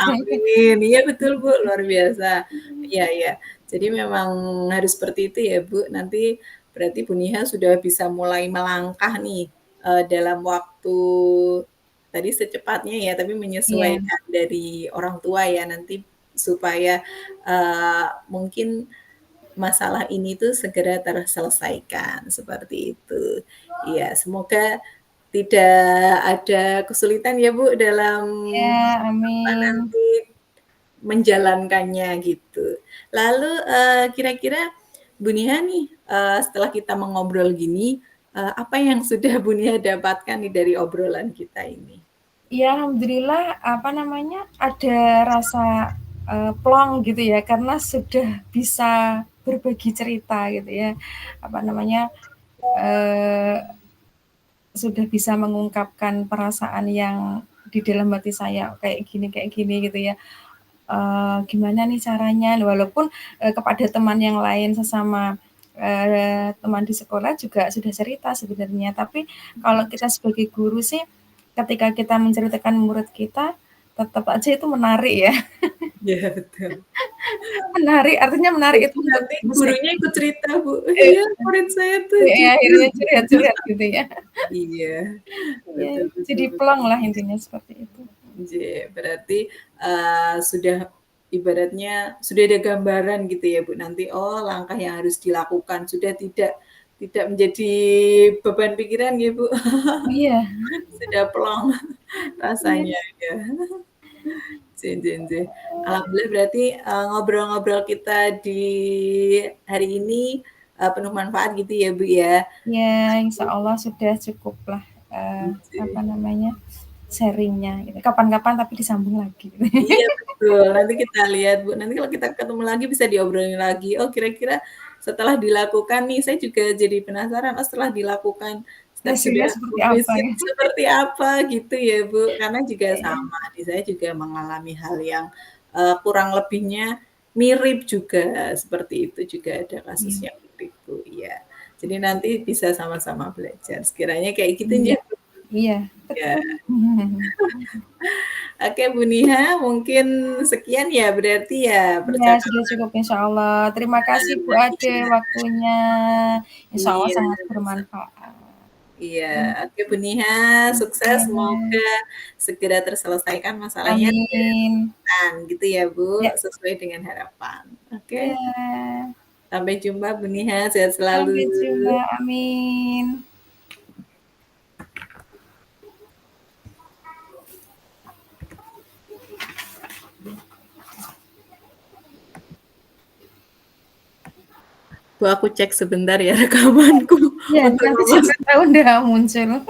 Amin. Iya betul, Bu, luar biasa. Iya iya. Jadi memang harus seperti itu ya, Bu. Nanti berarti Bu Niha sudah bisa mulai melangkah nih, dalam waktu tadi secepatnya ya, tapi Iya menyesuaikan dari orang tua ya nanti supaya, mungkin masalah ini tuh segera terselesaikan, seperti itu. Iya, semoga tidak ada kesulitan ya, Bu, dalam iya, apa amin. nanti menjalankannya gitu. Lalu, kira-kira Bu Niha nih, setelah kita mengobrol gini, apa yang sudah Bu Niha dapatkan nih dari obrolan kita ini? Ya alhamdulillah, apa namanya, ada rasa, plong gitu ya, karena sudah bisa berbagi cerita gitu ya, apa namanya, eee, sudah bisa mengungkapkan perasaan yang di dalam hati saya, kayak gini gitu ya. Gimana nih caranya? Walaupun, kepada teman yang lain sesama, teman di sekolah juga sudah cerita sebenarnya, tapi kalau kita sebagai guru sih, ketika kita menceritakan murid kita, tetap aja itu menarik ya. Iya betul. Menarik, artinya menarik itu Jadi untuk nanti terus gurunya ikut cerita, Bu, eee, "Iya murid saya tuh akhirnya gitu." curhat-curhat gitu ya. Iya, Iya, betul betul jadi betul. plong lah intinya seperti itu. Berarti, sudah ibaratnya sudah ada gambaran gitu ya, Bu, nanti, oh langkah yang harus dilakukan, sudah tidak menjadi beban pikiran ya, Bu, Iya sudah plong iya rasanya ya. Alhamdulillah berarti, ngobrol-ngobrol kita di hari ini, penuh manfaat gitu ya, Bu, ya. iya, insya Allah sudah cukuplah, apa namanya, sharing-nya gitu. Kapan-kapan tapi disambung lagi gitu. Iya betul, nanti kita lihat Bu, nanti kalau kita ketemu lagi bisa diobrolin lagi, oh kira-kira setelah dilakukan nih, saya juga jadi penasaran, oh setelah dilakukan Hasilnya step-step seperti apa visit ya? seperti apa gitu ya Bu, karena juga Iya sama, di saya juga mengalami hal yang, kurang lebihnya mirip juga, seperti itu juga ada kasus iya yang mirip Bu, iya. Jadi nanti bisa sama-sama belajar, sekiranya kayak gitu iya ya Bu, iya, ya. betul. Oke Bu Niha, mungkin sekian ya berarti ya Iya, sudah percakapan cukup insya Allah. Terima kasih Bu hari Ade ini. waktunya. Insya Allah Iya, sangat bermanfaat. Iya, oke Bu Niha, sukses, semoga segera terselesaikan masalahnya Amin. gitu ya Bu, Ya. sesuai dengan harapan. Oke, Ya. sampai jumpa Bu Niha, sehat selalu. Sampai jumpa. Amin. Bu, aku cek sebentar ya rekamanku. Ya, nanti siapa tahu udah muncul.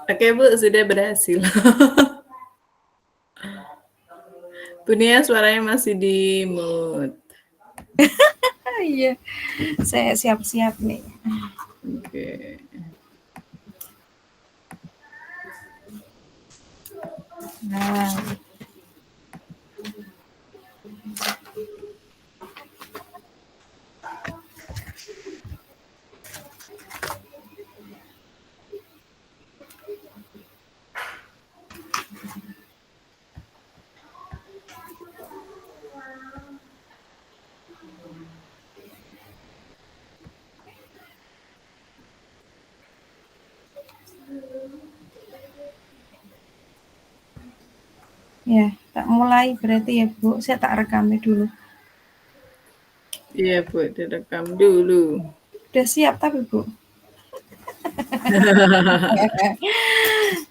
Oke Bu, sudah berhasil. Bu Nia suaranya masih di mute. Iya, saya siap-siap nih. Oke. Nah. Ya, tak mulai berarti ya Bu. Saya tak rekami dulu. Iya Bu, direkam dulu. Udah siap tapi Bu.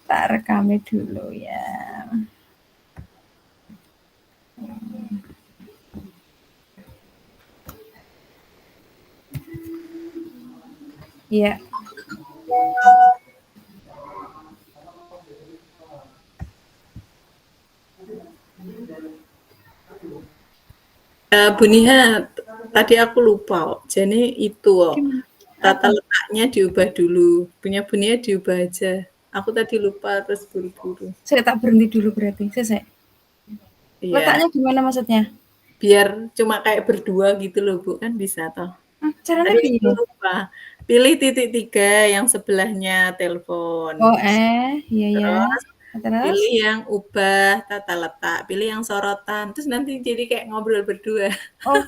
Tak rekami dulu ya. Ya. Bu Niha, tadi aku lupa. Jadi itu tata letaknya diubah dulu. Punya Bu Niha diubah aja. Aku tadi lupa terus buru-buru. Saya tak berhenti dulu berarti. Selesai. Iya. Letaknya gimana maksudnya? Biar cuma kayak berdua gitu loh Bu, kan bisa toh. Caranya Tadi aku lupa. Pilih titik 3 yang sebelahnya telepon. Oh, iya ya. Terus pilih yang ubah tata letak, pilih yang sorotan, terus nanti jadi kayak ngobrol berdua. Oh,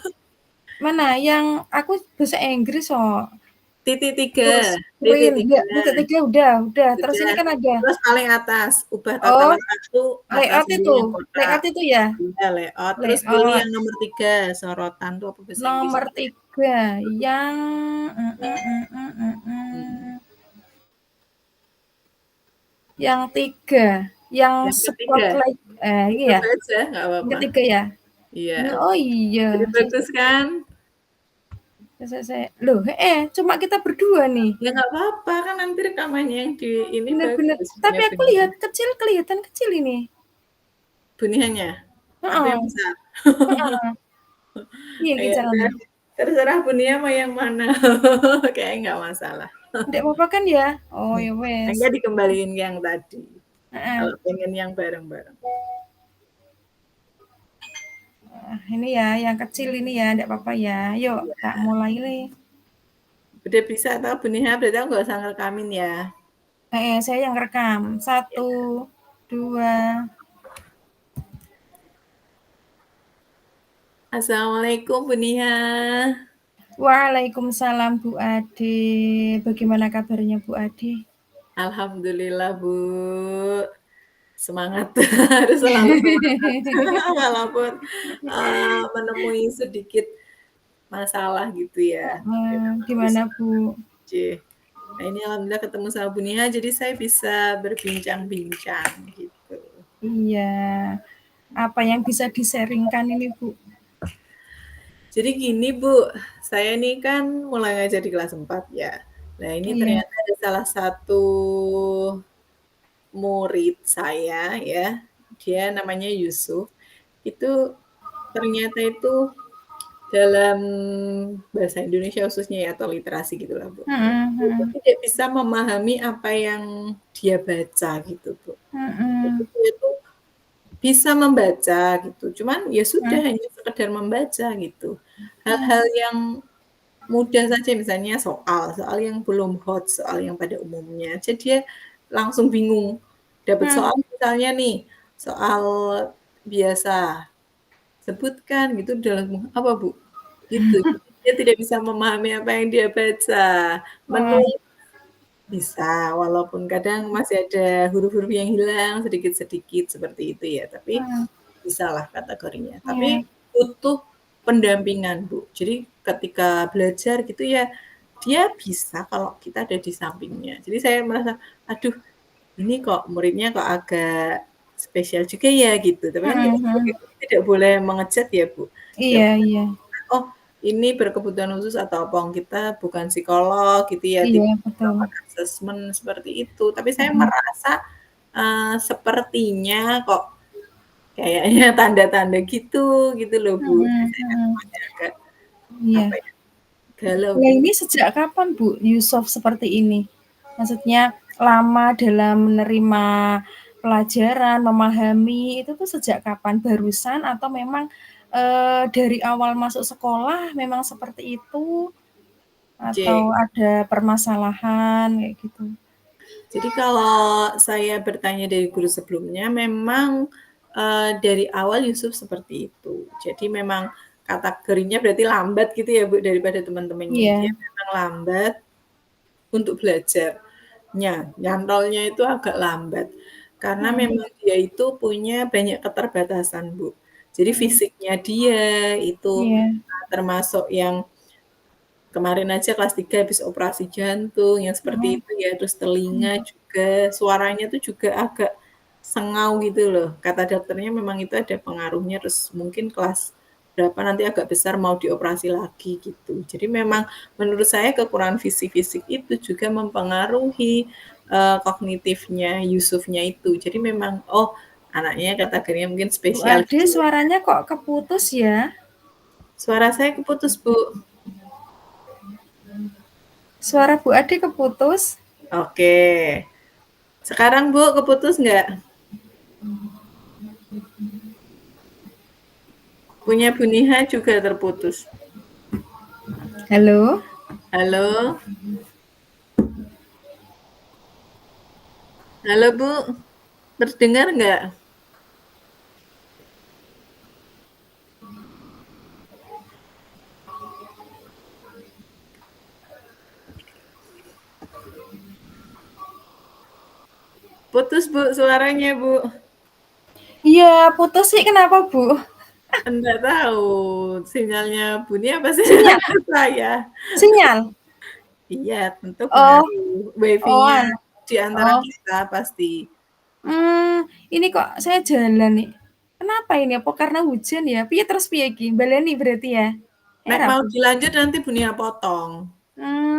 mana? Yang aku bahasa Inggris Titik 3. Titik 3 udah. Terus ini kan ada. Terus paling atas, ubah tata letak itu layout itu. Layout itu ya? Iya, layout. Terus pilih yang nomor 3, sorotan tuh apa bahasa Inggris? Nomor 3 yang yang 3, yang spotlight. Iya. Aja, nggak apa-apa. Yang 3 ya? Iya. Oh iya. Jadi bagus kan? Loh, cuma kita berdua nih. Ya nggak apa-apa kan nanti rekamannya yang di ini bener-bener. bagus. Tapi aku lihat kelihatan kecil ini. Buniannya? Apa yang besar? Iya, caranya. Terserah Bunia mau yang mana. Kayaknya nggak masalah. Tidak apa-apa kan ya? Oh ya wes. Enggak dikembaliin yang tadi. Kalau pengen yang bareng-bareng. Ini ya, yang kecil ini ya, tidak apa-apa ya. Yuk, tak mulai nih. Udah bisa atau Bunia berarti aku nggak usah ngerekamin ya. Saya yang rekam. 1, 2. Assalamualaikum Bunia. Waalaikumsalam Bu Ade. Bagaimana kabarnya Bu Ade? Alhamdulillah Bu. Semangat. Harus selalu semangat. Walaupun menemui sedikit masalah gitu ya. Gimana Bu? Oke. Nah, ini alhamdulillah ketemu sama Bu Nia, jadi saya bisa berbincang-bincang gitu. Iya. Apa yang bisa di-sharing-kan ini, Bu? Jadi gini Bu, saya nih kan mulai ngajar di kelas 4 ya. Nah ini Iya. ternyata ada salah satu murid saya ya, dia namanya Yusuf. Itu ternyata itu dalam bahasa Indonesia khususnya ya, atau literasi gitu lah Bu. Mhm, Itu mhm. tidak bisa memahami apa yang dia baca gitu Bu. Jadi Mhm. dia tuh bisa membaca gitu, cuman ya sudah Mhm. hanya sekedar membaca gitu. Mhm. Hal-hal yang mudah saja misalnya soal yang belum hot, soal yang pada umumnya, aja dia langsung bingung. Dapat Mhm. soal misalnya nih, soal biasa, sebutkan gitu dalam apa Bu? Gitu. Jadi dia tidak bisa memahami apa yang dia baca. Oh. Menulis bisa, walaupun kadang masih ada huruf-huruf yang hilang sedikit-sedikit seperti itu ya, tapi Mhm. bisalah kategorinya. Iya. Tapi butuh pendampingan, Bu. Jadi ketika belajar gitu ya, dia bisa kalau kita ada di sampingnya. Jadi saya merasa, aduh ini kok muridnya kok agak spesial juga ya gitu. Tapi kan Mhm, kita mhm. tidak boleh mengejat ya, Bu. Tidak Iya, boleh, iya. oh ini berkebutuhan khusus atau apa, kita bukan psikolog gitu ya, Iya, tidak betul. melakukan asesmen seperti itu. Tapi saya Mhm. merasa sepertinya kok kayaknya tanda-tanda gitu, gitu loh Bu. Jadi Mhm, saya mhm. masih agak, Iya. apa ya, galau Nah, gitu. ini sejak kapan, Bu, Yusuf seperti ini? Maksudnya lama dalam menerima pelajaran, memahami, itu tuh sejak kapan? Barusan atau memang, dari awal masuk sekolah memang seperti itu? Atau Oke. ada permasalahan kayak gitu? Jadi kalau saya bertanya dari guru sebelumnya, memang, dari awal Yusuf seperti itu. Jadi memang kategorinya berarti lambat gitu ya Bu, daripada teman-temannya. Iya. Dia memang lambat untuk belajar. Nyantolnya itu agak lambat. Karena Mhm. memang dia itu punya banyak keterbatasan, Bu. Jadi Mhm. fisiknya dia itu, Iya. termasuk yang kemarin aja kelas 3 habis operasi jantung, yang seperti Mhm. itu ya. Terus telinga Mhm. juga, suaranya tuh juga agak sengau gitu loh. Kata dokternya memang itu ada pengaruhnya, terus mungkin kelas berapa nanti agak besar mau dioperasi lagi gitu. Jadi memang menurut saya kekurangan fisik-fisik itu juga mempengaruhi, kognitifnya Yusufnya itu. Jadi memang, oh anaknya kategorinya mungkin Bu spesial Ade gitu. suaranya kok keputus ya? Suara saya keputus, Bu. Suara Bu Ade keputus? Oke. Sekarang Bu, keputus nggak? Punya Bu Niha juga terputus. Halo? Halo? Halo Bu, terdengar nggak? Putus Bu suaranya Bu. Iya, putus sih kenapa, Bu? Enggak tahu sinyalnya Bu Nia apa Sinyal? sinyalnya saya? Sinyal? Iya, tentu Oh, pengaruh. oh, Wifi-nya di antara oh. kita pasti. Ini kok saya jalan nih. Kenapa ini? Apa karena hujan ya? Piye terus piye iki? Baleni berarti ya? Nek Era, mau Bu? dilanjut nanti Bu Nia potong.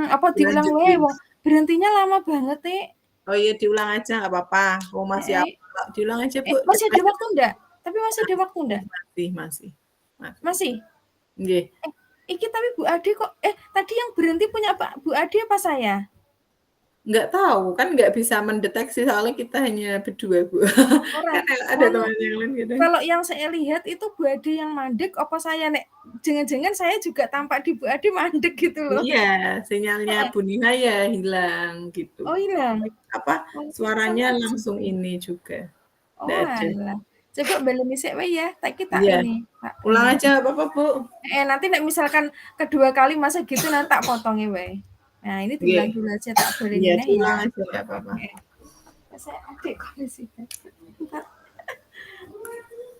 Apa diulang wae Dilanjutin. wong berhentinya lama banget, Tik. Oh iya diulang aja nggak apa-apa. Oh masih Heeh. awal. Diulang aja Bu. Masih ada waktu ndak? Tapi masih ada waktu ndak? Masih. Masih? Nggih. Iki tapi Bu Ade kok tadi yang berhenti punya Pak Bu Ade apa saya? Nggak tahu, kan nggak bisa mendeteksi soalnya kita hanya berdua, Bu. Ora. Kan ada Oh, teman yang lain gitu. kalau yang saya lihat itu Bu Ade yang mandek apa saya nek jangan-jangan saya juga tampak di Bu Ade mandek gitu loh. Iya, sinyalnya Heeh. Bu Niha ya hilang gitu. Oh, hilang? Apa, Oh, suaranya pantesan. langsung ini juga, nggak ada. Oalah. Coba baleni sik wae ya, tak Iya, ini, tak ulang ini. aja nggak apa-apa, Bu. Nanti nek misalkan kedua kali masa gitu nanti tak potongnya wae. Nah, ini Nggih. diulang dulu aja tak Iya, baleni neh ya. diulang aja nggak apa-apa. Heeh. Saya adik kok di sini. Bentar.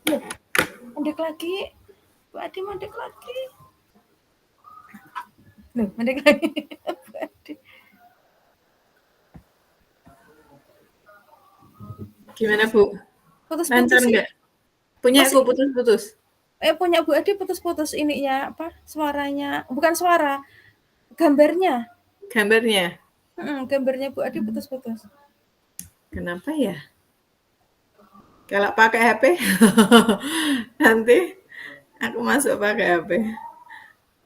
Loh, mandek lagi. Bu Ade mandek lagi. Loh, mandek lagi. Bu Ade. Gimana Bu? Putus-putus Lancar sih. nggak? Punya Masih aku putus-putus. punya Bu Ade putus-putus ininya apa? Suaranya, bukan suara, gambarnya. Gambarnya. Gambarnya Bu Ade putus-putus. Kenapa ya? Kalau pakai HP, nanti aku masuk pakai HP.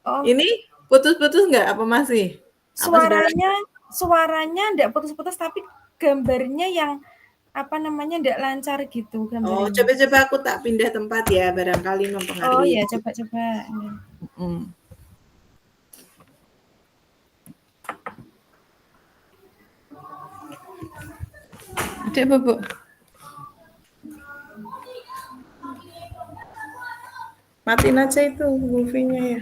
Oh, Ini putus-putus nggak? Apa masih? Apa sudah? suaranya enggak putus-putus, tapi gambarnya yang apa namanya enggak lancar gitu Oh, gambarnya. coba-coba aku tak pindah tempat ya, barangkali Oh mempengaruhi. ya, coba-coba. Ada apa, Bu? Matiin aja itu wifi-nya ya.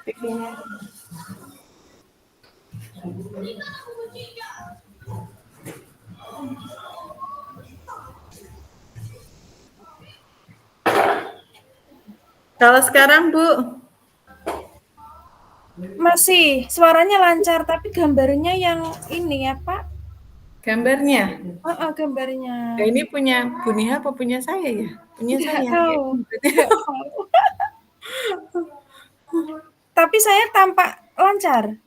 Wifi-nya. Kalau sekarang, Bu? Masih suaranya lancar, tapi gambarnya yang ini apa? Gambarnya? Gambarnya. Ya, ini punya Bu Nia apa punya saya ya? Punya Nggak saya. tahu. Nggak tahu. Tapi saya tampak lancar.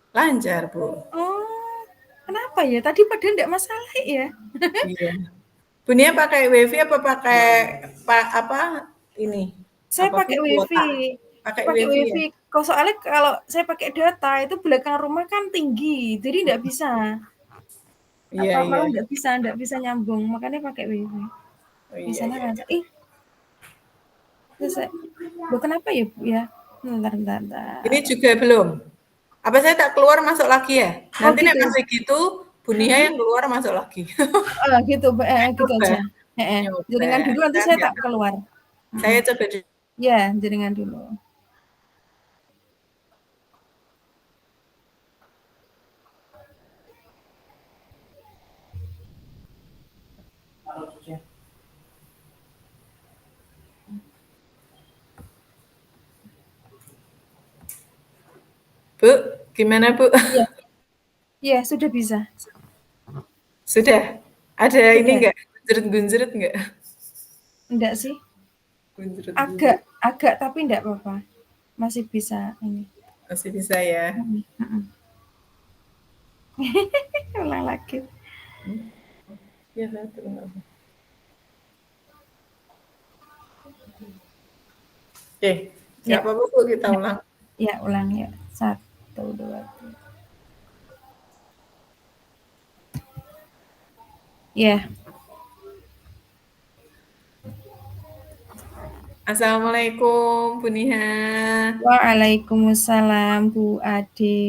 Lancar, Bu. Oh, kenapa ya? Tadi padahal enggak masalah ya. Iya. Bu Nia pakai wifi apa pakai apa ini? Saya Apa pakai kuota? wifi. Pakai Pakai wifi. wifi. Kok soalnya kalau saya pakai data itu belakang rumah kan tinggi, jadi enggak bisa. Iya, Apa malah iya. enggak bisa nyambung, makanya pakai wifi. Oh, Di iya, sana iya. lancar. Terus loh kenapa ya Bu ya? Bentar. Ini juga belum. Apa saya tak keluar masuk lagi ya? Nanti nek gitu. masih gitu, Bu Nia yang keluar masuk lagi. Gitu aja. Nyoba. Jaringan dulu nanti saya tak keluar. Saya coba dulu. Ya, jaringan dulu. Bu, gimana Bu? Iya, sudah bisa. Sudah? Ada Sudah. ini enggak? Gunjret enggak? Enggak sih. Gunjret. Agak tapi enggak apa-apa. Masih bisa ini. Masih bisa ya. Ulang lagi. Ya, satu enggak apa. Oke, enggak apa-apa Bu, kita ulang. Ya, ulang ya. 1, 2, 3. Ya. Assalamualaikum Bu Nia. Waalaikumsalam Bu Ade.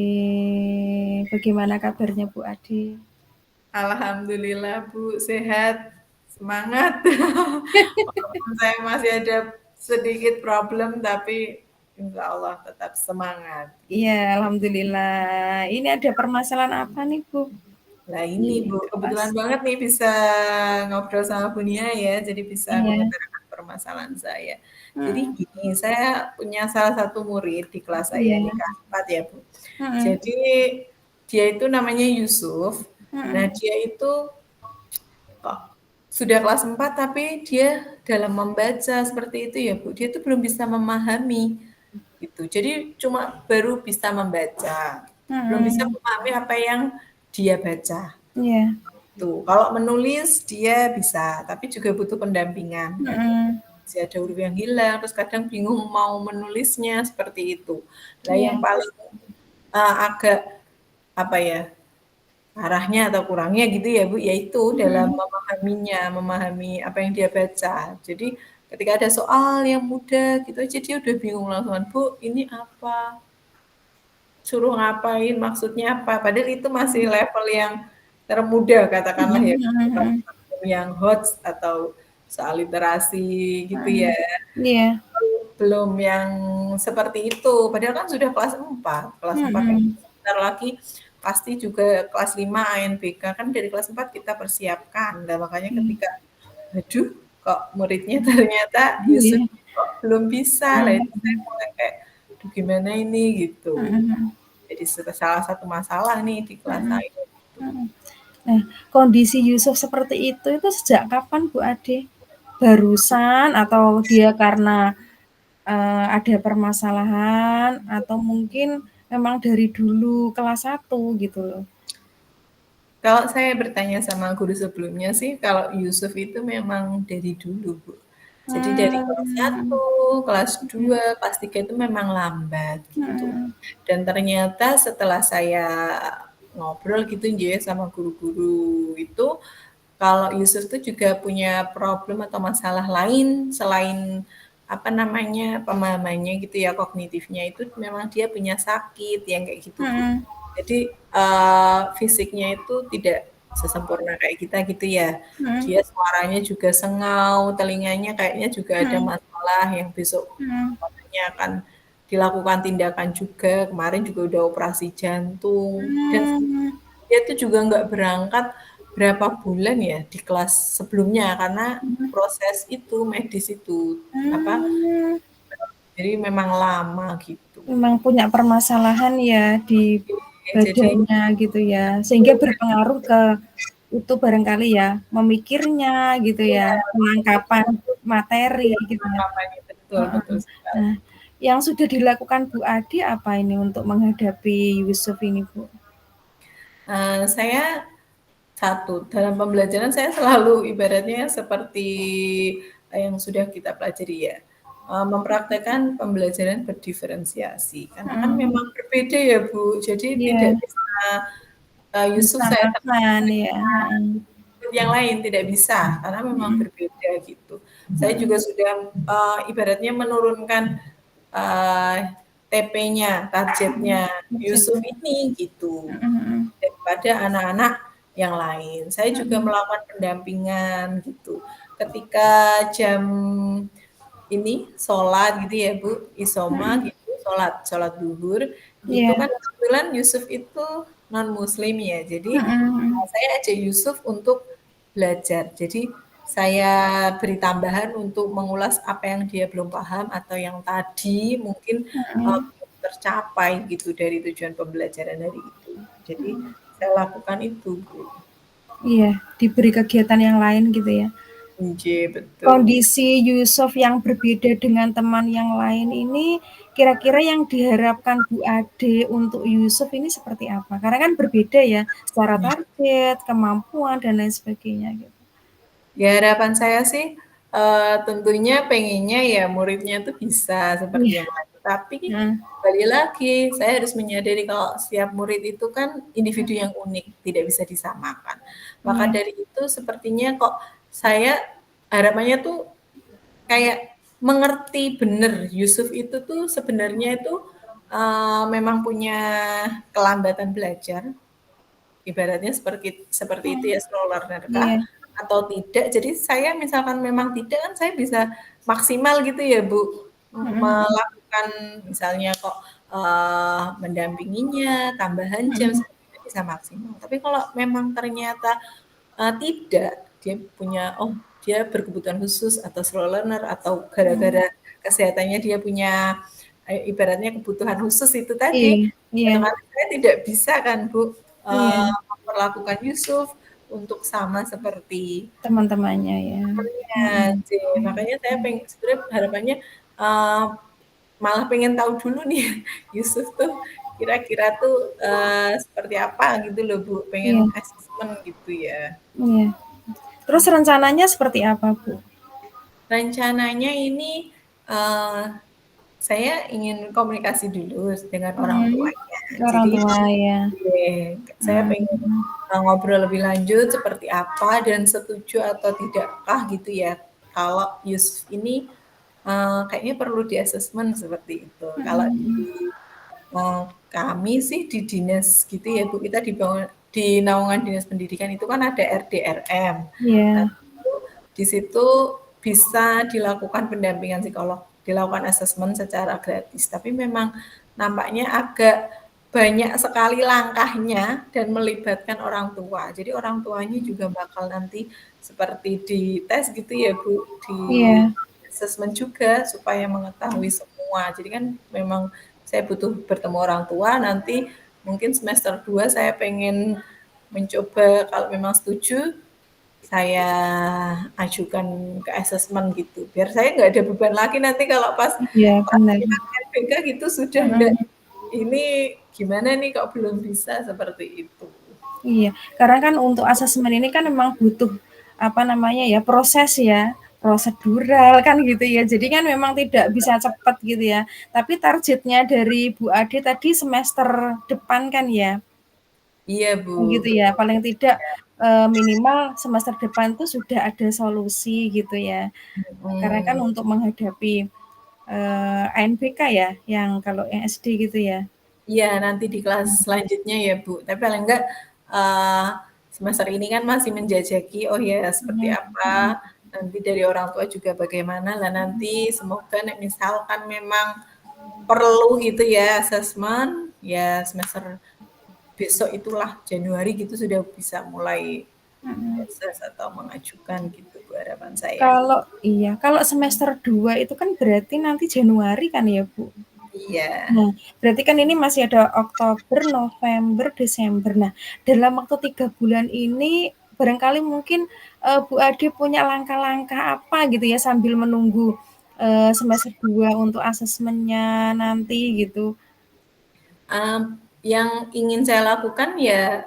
Bagaimana kabarnya Bu Ade? Alhamdulillah Bu, sehat, semangat. Saya masih ada sedikit problem tapi insya Allah tetap semangat. Iya, alhamdulillah. Ini ada permasalahan apa nih Bu? Nah ini Bu, kebetulan banget nih bisa ngobrol sama Bu Nia ya, jadi bisa mengutarakan permasalahan saya. Jadi gini, saya punya salah satu murid di kelas saya di kelas 4 ya Bu. Jadi dia itu namanya Yusuf. Nah dia itu sudah kelas 4 tapi dia dalam membaca seperti itu ya Bu, dia itu belum bisa memahami gitu. Jadi cuma baru bisa membaca, belum bisa memahami apa yang dia baca. Iya. Tuh, kalau menulis dia bisa, tapi juga butuh pendampingan. Masih ada huruf yang hilang, terus kadang bingung mau menulisnya seperti itu. Nah, yang paling agak apa ya? Arahnya atau kurangnya gitu ya Bu, yaitu dalam memahami apa yang dia baca. Jadi ketika ada soal yang mudah gitu aja dia udah bingung langsung, Bu ini apa? Suruh ngapain? Maksudnya apa? Padahal itu masih level yang termuda katakanlah ya, yang hot atau soal literasi gitu ya. Iya. Belum yang seperti itu. Padahal kan sudah kelas 4. Kelas 4 kan sebentar lagi pasti juga kelas 5 ANBK kan dari kelas 4 kita persiapkan. Nah, makanya ketika aduh kok muridnya ternyata Yusuf kok belum bisa lah itu saya mulai kayak aduh gimana ini gitu. Jadi salah satu masalah nih di kelas saya. Nah, kondisi Yusuf seperti itu sejak kapan Bu Ade? Barusan atau dia karena ada permasalahan atau mungkin memang dari dulu kelas 1 gitu loh? Kalau saya bertanya sama guru sebelumnya sih, kalau Yusuf itu memang dari dulu, Bu. Jadi dari kelas 1, kelas 2, kelas 3 itu memang lambat gitu. Dan ternyata setelah saya ngobrol gitu ya sama guru-guru itu, kalau Yusuf itu juga punya problem atau masalah lain selain apa namanya pemahamannya gitu ya, kognitifnya itu memang dia punya sakit yang kayak gitu, Bu. Jadi fisiknya itu tidak sesempurna kayak kita gitu ya. Dia suaranya juga sengau, telinganya kayaknya juga ada masalah yang besok katanya akan dilakukan tindakan juga. Kemarin juga udah operasi jantung. Dan dia tuh juga nggak berangkat berapa bulan ya di kelas sebelumnya karena proses itu medis itu apa? Jadi memang lama gitu. Memang punya permasalahan ya di Jadi badannya gitu ya, sehingga berpengaruh ke itu barangkali ya, memikirnya gitu ya, penangkapan materi gitu ya. penangkapannya betul betul sekali. Nah, yang sudah dilakukan Bu Adi apa ini untuk menghadapi Yusuf ini, Bu? Saya satu dalam pembelajaran saya selalu ibaratnya seperti yang sudah kita pelajari ya, mempraktekkan pembelajaran berdiferensiasi karena kan memang berbeda ya Bu, jadi tidak Iya, bisa Yusuf saya disamakan ya. yang lain tidak bisa karena memang berbeda gitu. Saya juga sudah ibaratnya menurunkan TP-nya, targetnya Yusuf ini gitu daripada anak-anak yang lain. Saya juga melakukan pendampingan gitu. Ketika jam ini sholat gitu ya Bu, isoma gitu, sholat duhur gitu Iya. kan kebetulan Yusuf itu non muslim ya. Jadi saya ajak Yusuf untuk belajar. Jadi saya beri tambahan untuk mengulas apa yang dia belum paham atau yang tadi mungkin belum tercapai gitu dari tujuan pembelajaran hari itu. Jadi saya lakukan itu, Bu. Iya, diberi kegiatan yang lain gitu ya. Iya, betul. Kondisi Yusuf yang berbeda dengan teman yang lain ini, kira-kira yang diharapkan Bu Ade untuk Yusuf ini seperti apa? Karena kan berbeda ya, secara target, kemampuan, dan lain sebagainya gitu. Ya harapan saya sih tentunya pengennya ya muridnya tuh bisa seperti yang lain. Tapi kembali lagi saya harus menyadari kalau setiap murid itu kan individu yang unik, tidak bisa disamakan. Maka dari itu sepertinya kok saya harapannya tuh kayak mengerti benar Yusuf itu tuh sebenarnya itu memang punya kelambatan belajar. Ibaratnya seperti itu ya slow learner kah atau tidak. Jadi saya misalkan memang tidak kan saya bisa maksimal gitu ya Bu melakukan misalnya kok mendampinginya tambahan jam itu bisa maksimal. Tapi kalau memang ternyata tidak dia punya dia berkebutuhan khusus atau slow learner atau gara-gara kesehatannya dia punya ibaratnya kebutuhan khusus itu tadi, saya tidak bisa kan Bu memperlakukan Yusuf untuk sama seperti teman-temannya ya. Makanya saya sebenarnya harapannya malah pengen tahu dulu nih Yusuf tuh kira-kira tuh seperti apa gitu loh Bu, pengen assessment gitu ya. Iya. Terus rencananya seperti apa Bu? Rencananya ini saya ingin komunikasi dulu dengan orang tuanya. Orang tua ya. Saya pengen ngobrol lebih lanjut seperti apa dan setuju atau tidakkah gitu ya kalau Yusuf ini kayaknya perlu di assessment seperti itu. Kalau di kami sih di dinas gitu ya Bu, kita di naungan dinas pendidikan itu kan ada RDRM. Nah, di situ bisa dilakukan pendampingan psikolog, dilakukan assessment secara gratis. Tapi memang nampaknya agak banyak sekali langkahnya dan melibatkan orang tua. Jadi orang tuanya juga bakal nanti seperti di tes gitu ya Bu, di assessment juga supaya mengetahui semua. Jadi kan memang saya butuh bertemu orang tua, nanti mungkin semester 2 saya pengen mencoba kalau memang setuju saya ajukan ke asesmen gitu. Biar saya nggak ada beban lagi nanti kalau pas Iya, benar. NBK gitu sudah enggak, ini gimana nih kok belum bisa, seperti itu. Iya, karena kan untuk asesmen ini kan memang butuh apa namanya ya, proses ya, prosedural kan gitu ya. Jadi kan memang tidak bisa cepat gitu ya. Tapi targetnya dari Bu Ade tadi semester depan kan ya. Iya, Bu. Gitu ya, paling tidak minimal semester depan tuh sudah ada solusi gitu ya. Karena kan untuk menghadapi ANBK ya, yang kalau yang SD gitu ya. Iya, nanti di kelas selanjutnya ya, Bu. Tapi paling enggak semester ini kan masih menjajaki, oh ya seperti apa, nanti dari orang tua juga bagaimana. Lah nanti semoga misalkan memang perlu gitu ya asesmen, ya semester besok itulah Januari gitu sudah bisa mulai proses atau mengajukan gitu, Bu, harapan saya. Kalau semester 2 itu kan berarti nanti Januari kan ya, Bu? Iya. Nah, berarti kan ini masih ada Oktober, November, Desember. Nah, dalam waktu 3 bulan ini barangkali mungkin Bu Ade punya langkah-langkah apa gitu ya sambil menunggu semester 2 untuk asesmennya nanti gitu? Yang ingin saya lakukan ya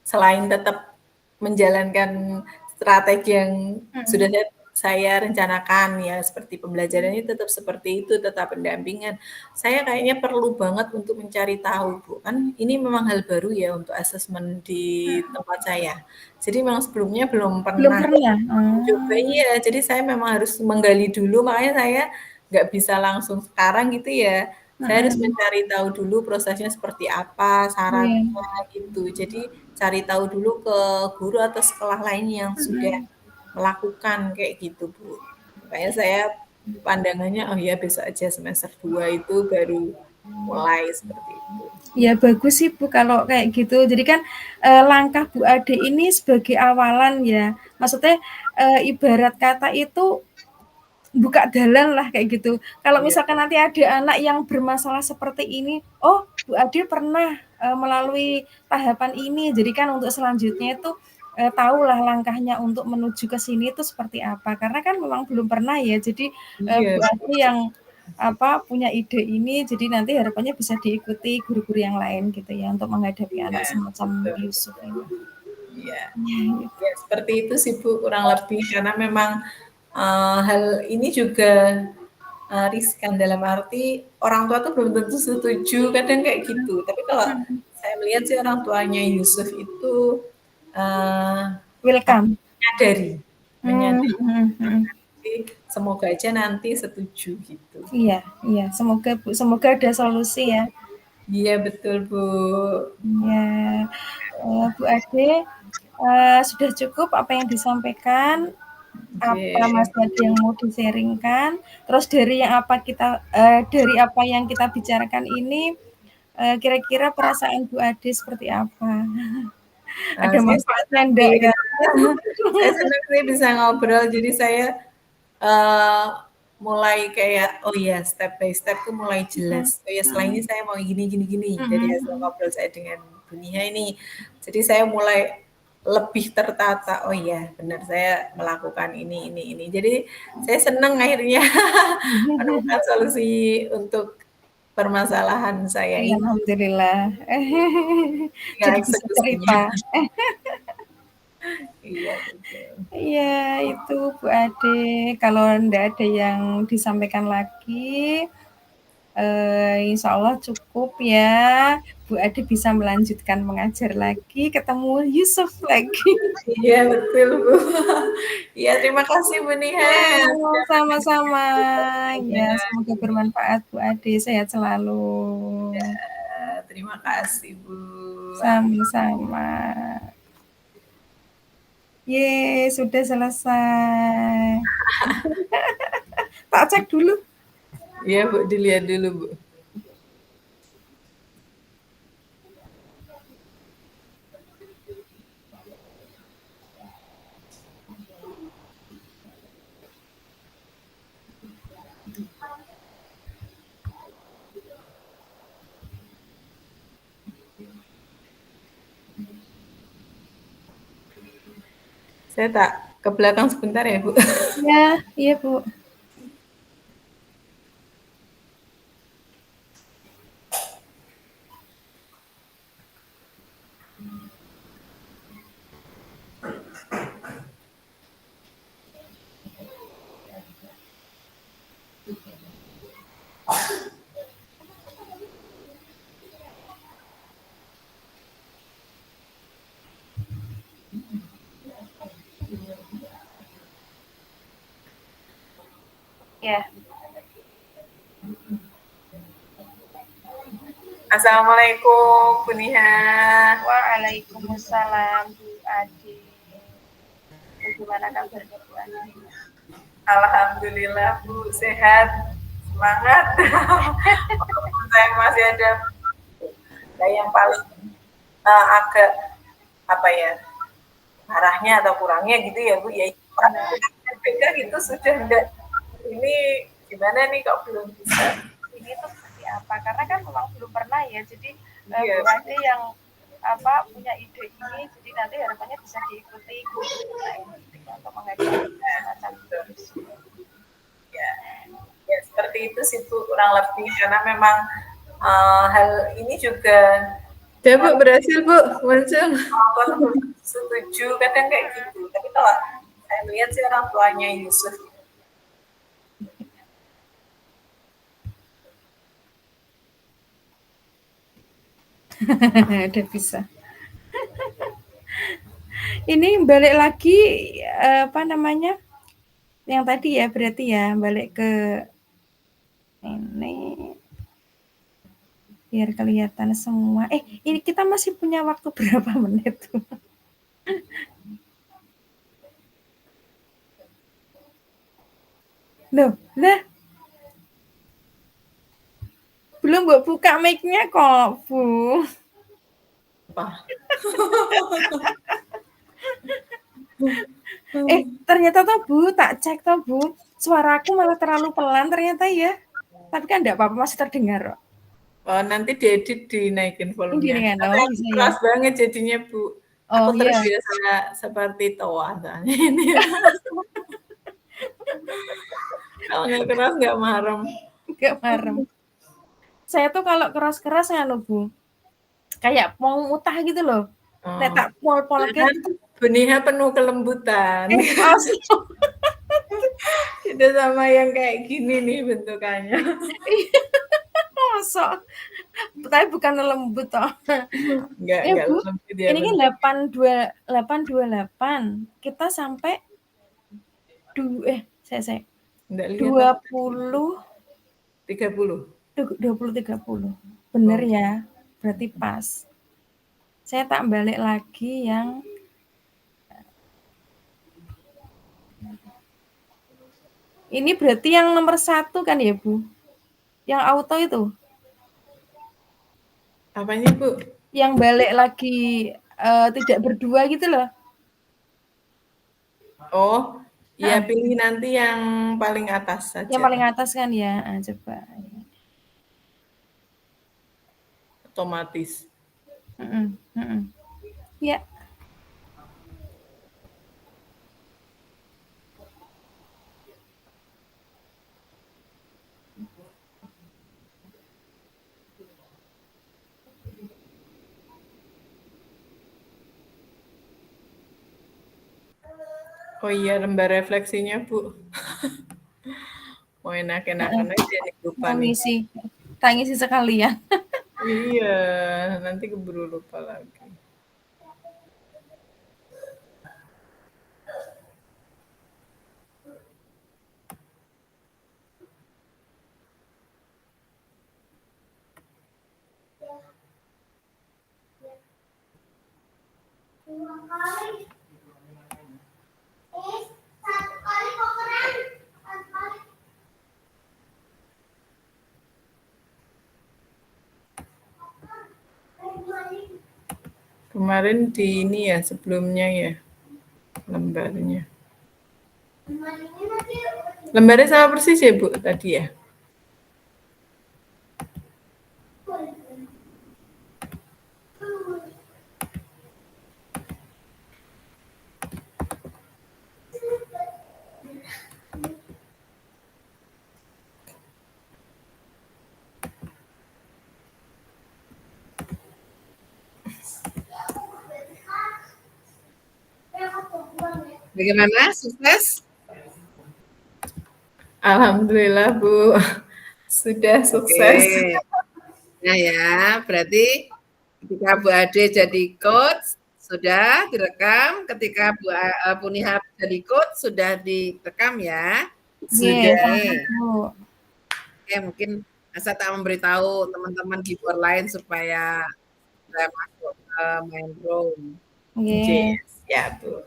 selain tetap menjalankan strategi yang sudah saya rencanakan ya, seperti pembelajaran ini tetap seperti itu, tetap pendampingan. Saya kayaknya perlu banget untuk mencari tahu, Bu. Kan ini memang hal baru ya untuk asesmen di tempat saya. Jadi memang sebelumnya belum Belum pernah pernah? coba, iya. Jadi saya memang harus menggali dulu, makanya saya nggak bisa langsung sekarang gitu ya. Saya harus mencari tahu dulu prosesnya seperti apa, Iya. syaratnya gitu. Jadi cari tahu dulu ke guru atau sekolah lain yang sudah melakukan kayak gitu, Bu. Makanya saya pandangannya, oh ya besok aja semester 2 itu baru mulai seperti itu. Ya bagus sih Bu kalau kayak gitu. Jadi kan langkah Bu Ade ini sebagai awalan ya. Maksudnya ibarat kata itu buka jalan lah kayak gitu. Kalau Iya, misalkan nanti ada anak yang bermasalah seperti ini, oh Bu Ade pernah melalui tahapan ini. Jadi kan untuk selanjutnya itu tahulah langkahnya untuk menuju ke sini itu seperti apa. Karena kan memang belum pernah ya. Jadi iya, Bu Ade yang punya ide ini, jadi nanti harapannya bisa diikuti guru-guru yang lain gitu ya untuk menghadapi anak iya, semacam betul. Yusuf ini. Iya. Ya, gitu. Ya, seperti itu sih Bu, kurang lebih karena memang hal ini juga riskan dalam arti orang tua tuh belum tentu setuju, kadang kayak gitu. Tapi kalau saya melihat sih orang tuanya Yusuf itu uh, Welcome. menyadari. Hmm. Jadi, semoga aja nanti setuju gitu. Iya, iya. Semoga Bu, semoga ada solusi ya. Iya betul Bu. Ya, Bu Ade, sudah cukup apa yang disampaikan. Oke. Apa masih ada yang mau di-sharingkan? Terus dari apa yang kita bicarakan ini, kira-kira perasaan Bu Ade seperti apa? Ada Saya manfaatnya senang enggak sih, gitu? saya senang sih bisa ngobrol. Jadi saya uh, mulai kayak oh ya step by step tuh mulai jelas. Oh ya setelah ini saya mau gini gini gini. Dari hasil ngobrol saya dengan Bu Nia ini, jadi saya mulai lebih tertata. Oh ya benar saya melakukan ini. Jadi saya senang akhirnya menemukan solusi untuk permasalahan saya Iya, ini. alhamdulillah. Tinggal Jadi bisa eksekusinya. cerita. Iya betul. Iya, itu Bu Ade. Kalau enggak ada yang disampaikan lagi, insya Allah cukup ya. Bu Ade bisa melanjutkan mengajar lagi, ketemu Yusuf lagi. Iya betul Bu. Iya terima kasih Bu Nihan. Sama-sama. Ya, Ya, semoga bermanfaat Bu Ade. Sehat selalu. terima kasih Bu. Sama-sama. Ye, sudah selesai. Tak cek dulu. Iya Bu, dilihat dulu Bu. Saya tak ke belakang sebentar ya, Bu. Ya, iya Bu. Ya. Assalamualaikum, Bu Niha. Waalaikumsalam Bu Adi. Bagaimana kabarnya Bu Adi? Alhamdulillah, Bu, sehat, semangat. Saya masih ada yang paling agak apa ya, arahnya atau kurangnya gitu ya, Bu. Ya, beda gitu sudah enggak. Ini gimana nih kok belum bisa? Ini tuh seperti apa? Karena kan memang belum pernah ya. Jadi Iya. Bu Adi yang punya ide ini, jadi nanti harapannya bisa diikuti untuk mengajarkan semacam itu. Ya, seperti itu sih Bu, kurang lebih, karena memang hal ini juga ya Bu, berhasil Bu, muncul setuju, kadang kayak gitu. Tapi kalau saya lihat sih orang tuanya Yusuf Udah bisa. Ini balik lagi yang tadi ya, berarti ya balik ke ini biar kelihatan semua. Ini kita masih punya waktu berapa menit tuh? Loh, lah. Belum buka mic-nya kok, Bu. apa? Ternyata tuh Bu, tak cek tuh Bu, suaraku malah terlalu pelan ternyata ya. Tapi kan enggak apa-apa, masih terdengar. Oh, nanti diedit dinaikin volumenya. Oh, bisa keras ya. banget jadinya Bu. Oh, Aku terbiasa seperti toa soalnya ini. Kalau nggak keras nggak marem. Nggak marem. Saya tuh kalau keras-keras Bu, kayak mau mutah gitu loh. Nek tak pol-pol gitu. Bu Niha penuh kelembutan. Oh, Itu sama yang kayak gini nih bentukannya. Masa? Tapi bukan lembut toh. Enggak Bu, lembut ya. ini kan 828. Kita sampai saya 20 30. 20-30. Bener ya? Berarti pas. Saya tak balik lagi yang ini berarti yang nomor 1 kan ya, Bu? Yang auto itu. Apanya, Bu? Yang balik lagi tidak berdua gitu loh. Oh, iya, pilih nanti yang paling atas saja. Yang paling atas kan ya. Coba. Otomatis. Ya. Oh iya, lembar refleksinya, Bu. Mau enak-enakan aja nih, lupa nih. Tangisi sekalian. Iya, nanti keburu lupa lagi. Kemarin di ini ya, sebelumnya ya, lembarnya. Lembarnya sama persis ya, Bu, tadi ya? Bagaimana? Sukses? Alhamdulillah Bu, sudah sukses. Oke. Nah ya, berarti ketika Bu Ade jadi coach, sudah direkam. Ketika Bu Niha jadi coach, sudah direkam ya. Nggih, Oke. Bu. Oke, mungkin saya tak memberitahu teman-teman di luar lain supaya saya masuk ke main room. Nggih. Ya Bu.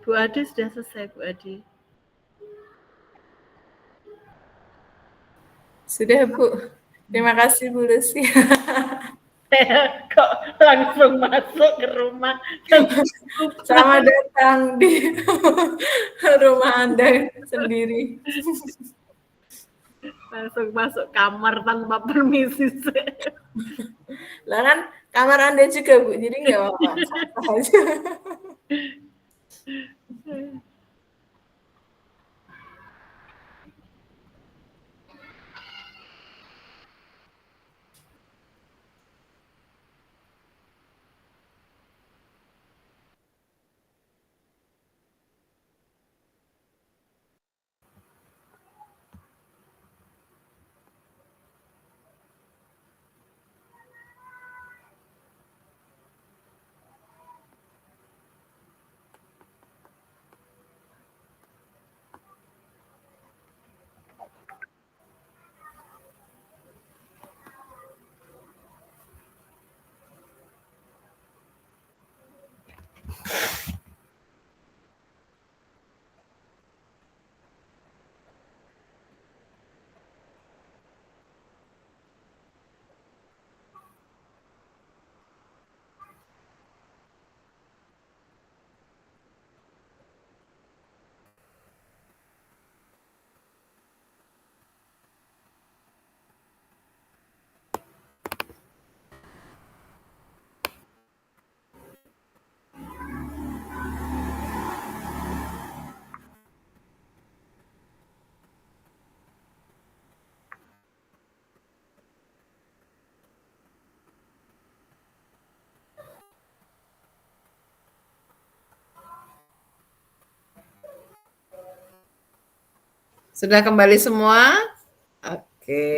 Bu Ade sudah selesai, Bu Ade. Sudah Bu. Terima kasih Bu Lucy. Kok langsung masuk ke rumah? Selamat datang di rumah Anda sendiri. Langsung masuk kamar tanpa permisi. Lah kan kamar Anda juga Bu, jadi nggak apa-apa. Sah aja. Sudah kembali semua? Oke.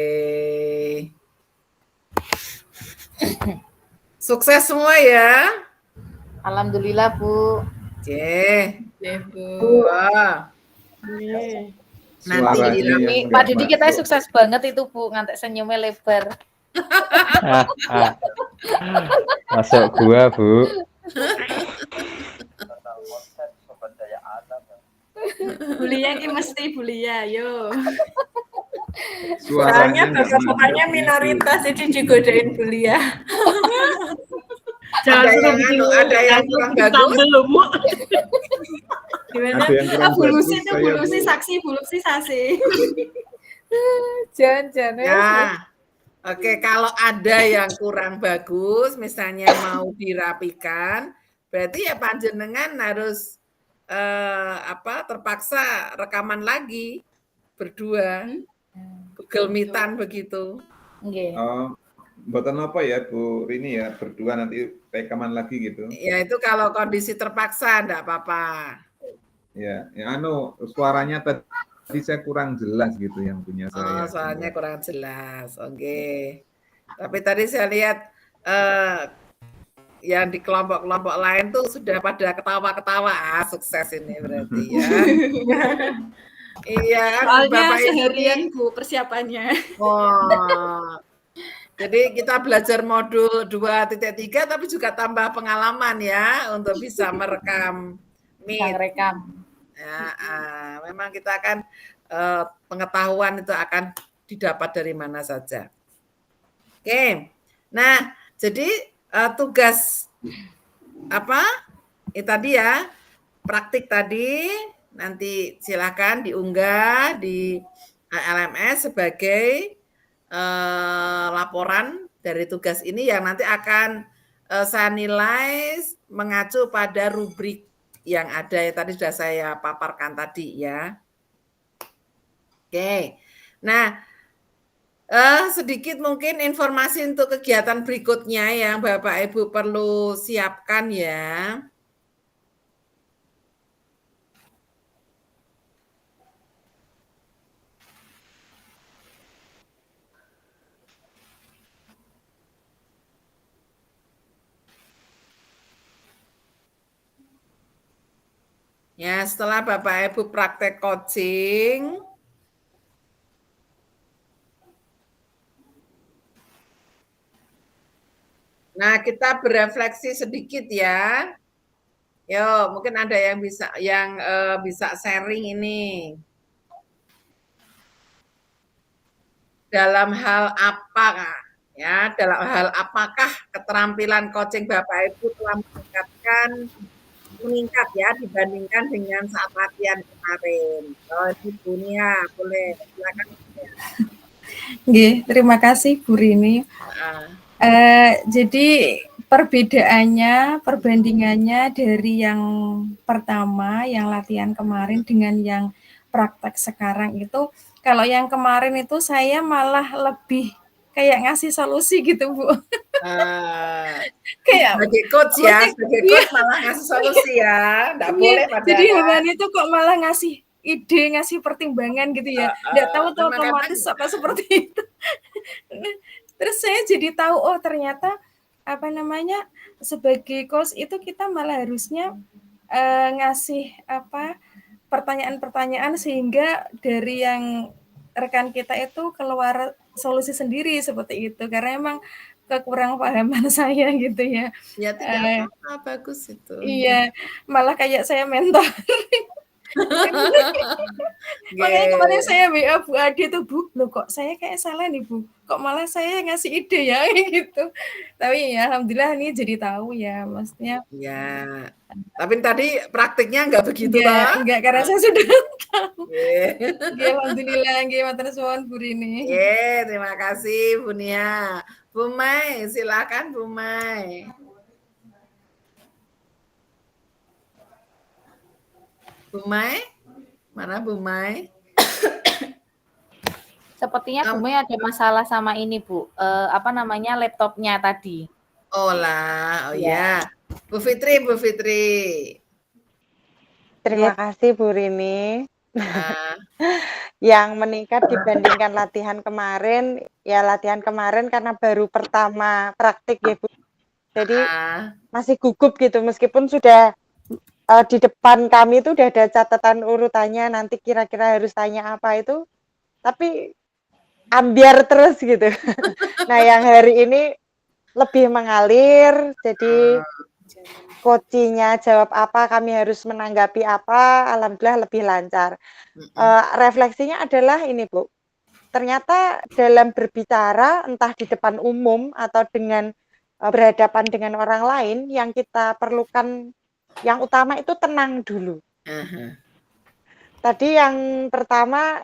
Sukses semua ya. Alhamdulillah Bu. Oke. Ya Bu. Wah. Nanti Suaranya yang Ini nggak Pak Didi kita masuk. sukses banget itu Bu, ngantek senyumnya lebar. Masuk gua, Bu. Bulia ini mesti bulia, yo. Suaranya Soalnya nggak bapak-bapaknya masuk. minoritas jadi digodain bulia. Jangan Ada yang suruh ada yang kurang bagus. belum, Bu. Gimana? Ada yang kurang Bulusi bagus, itu saya, bulusi Bu. saksi, bulusi sasi. Jangan-jangan. Ya. Oke, kalau ada yang kurang bagus, misalnya mau dirapikan, berarti ya panjenengan harus terpaksa rekaman lagi berdua, Google Meet-an begitu. Nggih. Oh, mboten apa ya Bu Rini ya, berdua nanti rekaman lagi gitu. Ya itu kalau kondisi terpaksa enggak apa-apa. Ya, suaranya tadi saya kurang jelas gitu yang punya Oh, saya. soalnya kurang jelas. Oke. Tapi tadi saya lihat yang di kelompok-kelompok lain tuh sudah pada ketawa-ketawa. Sukses ini berarti ya. Iya, Soalnya Bapak Ibu seharian nih. Bu persiapannya. Oh. Jadi kita belajar modul 2.3 tapi juga tambah pengalaman ya untuk bisa merekam Sang Meet. rekam. Ya, memang kita akan pengetahuan itu akan didapat dari mana saja. Oke. Nah, jadi tugas apa? Tadi ya, praktik tadi nanti silakan diunggah di LMS sebagai laporan dari tugas ini yang nanti akan saya nilai mengacu pada rubrik yang ada ya tadi sudah saya paparkan tadi ya. Oke. Nah, sedikit mungkin informasi untuk kegiatan berikutnya yang Bapak Ibu perlu siapkan ya. Ya, setelah Bapak Ibu praktek coaching, nah kita berefleksi sedikit ya. Yo, mungkin ada yang bisa sharing ini. Dalam hal apa ya? Dalam hal apakah keterampilan coaching Bapak Ibu telah meningkat ya dibandingkan dengan saat latihan kemarin. Oh, ini Bunia, boleh silakan. Nggih, terima kasih Bu Rini. Jadi perbandingannya dari yang pertama, yang latihan kemarin dengan yang praktek sekarang itu, kalau yang kemarin itu saya malah lebih kayak ngasih solusi gitu Bu. Kayak Sebagai coach ya, sebagai coach malah ngasih solusi ya, nggak boleh padahal. Jadi Haman itu kok malah ngasih ide, ngasih pertimbangan gitu ya. Nggak tahu tuh otomatis apa seperti itu. Terus saya jadi tahu, oh ternyata apa namanya sebagai coach itu kita malah harusnya ngasih apa pertanyaan-pertanyaan sehingga dari yang rekan kita itu keluar solusi sendiri seperti itu karena emang kekurang pahaman saya gitu ya. Ya tidak apa-apa, bagus itu. Iya, malah kayak saya mentor. Makanya kemarin saya WA Bu Ade tuh, Bu, loh kok saya kayak salah nih Bu, kok malah saya ngasih ide ya gitu. Tapi ya alhamdulillah nih jadi tahu ya, maksudnya. Ya, tapi tadi praktiknya nggak begitu lah. Enggak, karena saya sudah tahu. Alhamdulillah, matur suwun Bu Rini. Terima kasih Bu Nia. Bu Mai, silakan Bu Mai. Bu Mai? Mana Bu Mai? Sepertinya Bu Mai ada masalah sama ini Bu, apa namanya laptopnya tadi. Oh lah, ya. Bu Fitri. Terima kasih Bu Rini. Yang meningkat dibandingkan latihan kemarin, ya latihan kemarin karena baru pertama praktik ya Bu. Jadi masih gugup gitu meskipun sudah di depan kami itu udah ada catatan urutannya nanti kira-kira harus tanya apa itu, tapi ambiar terus gitu. Nah yang hari ini lebih mengalir, jadi coachingnya jawab apa, kami harus menanggapi apa, alhamdulillah lebih lancar. Refleksinya adalah ini Bu, ternyata dalam berbicara entah di depan umum atau dengan berhadapan dengan orang lain, yang kita perlukan yang utama itu tenang dulu. Tadi yang pertama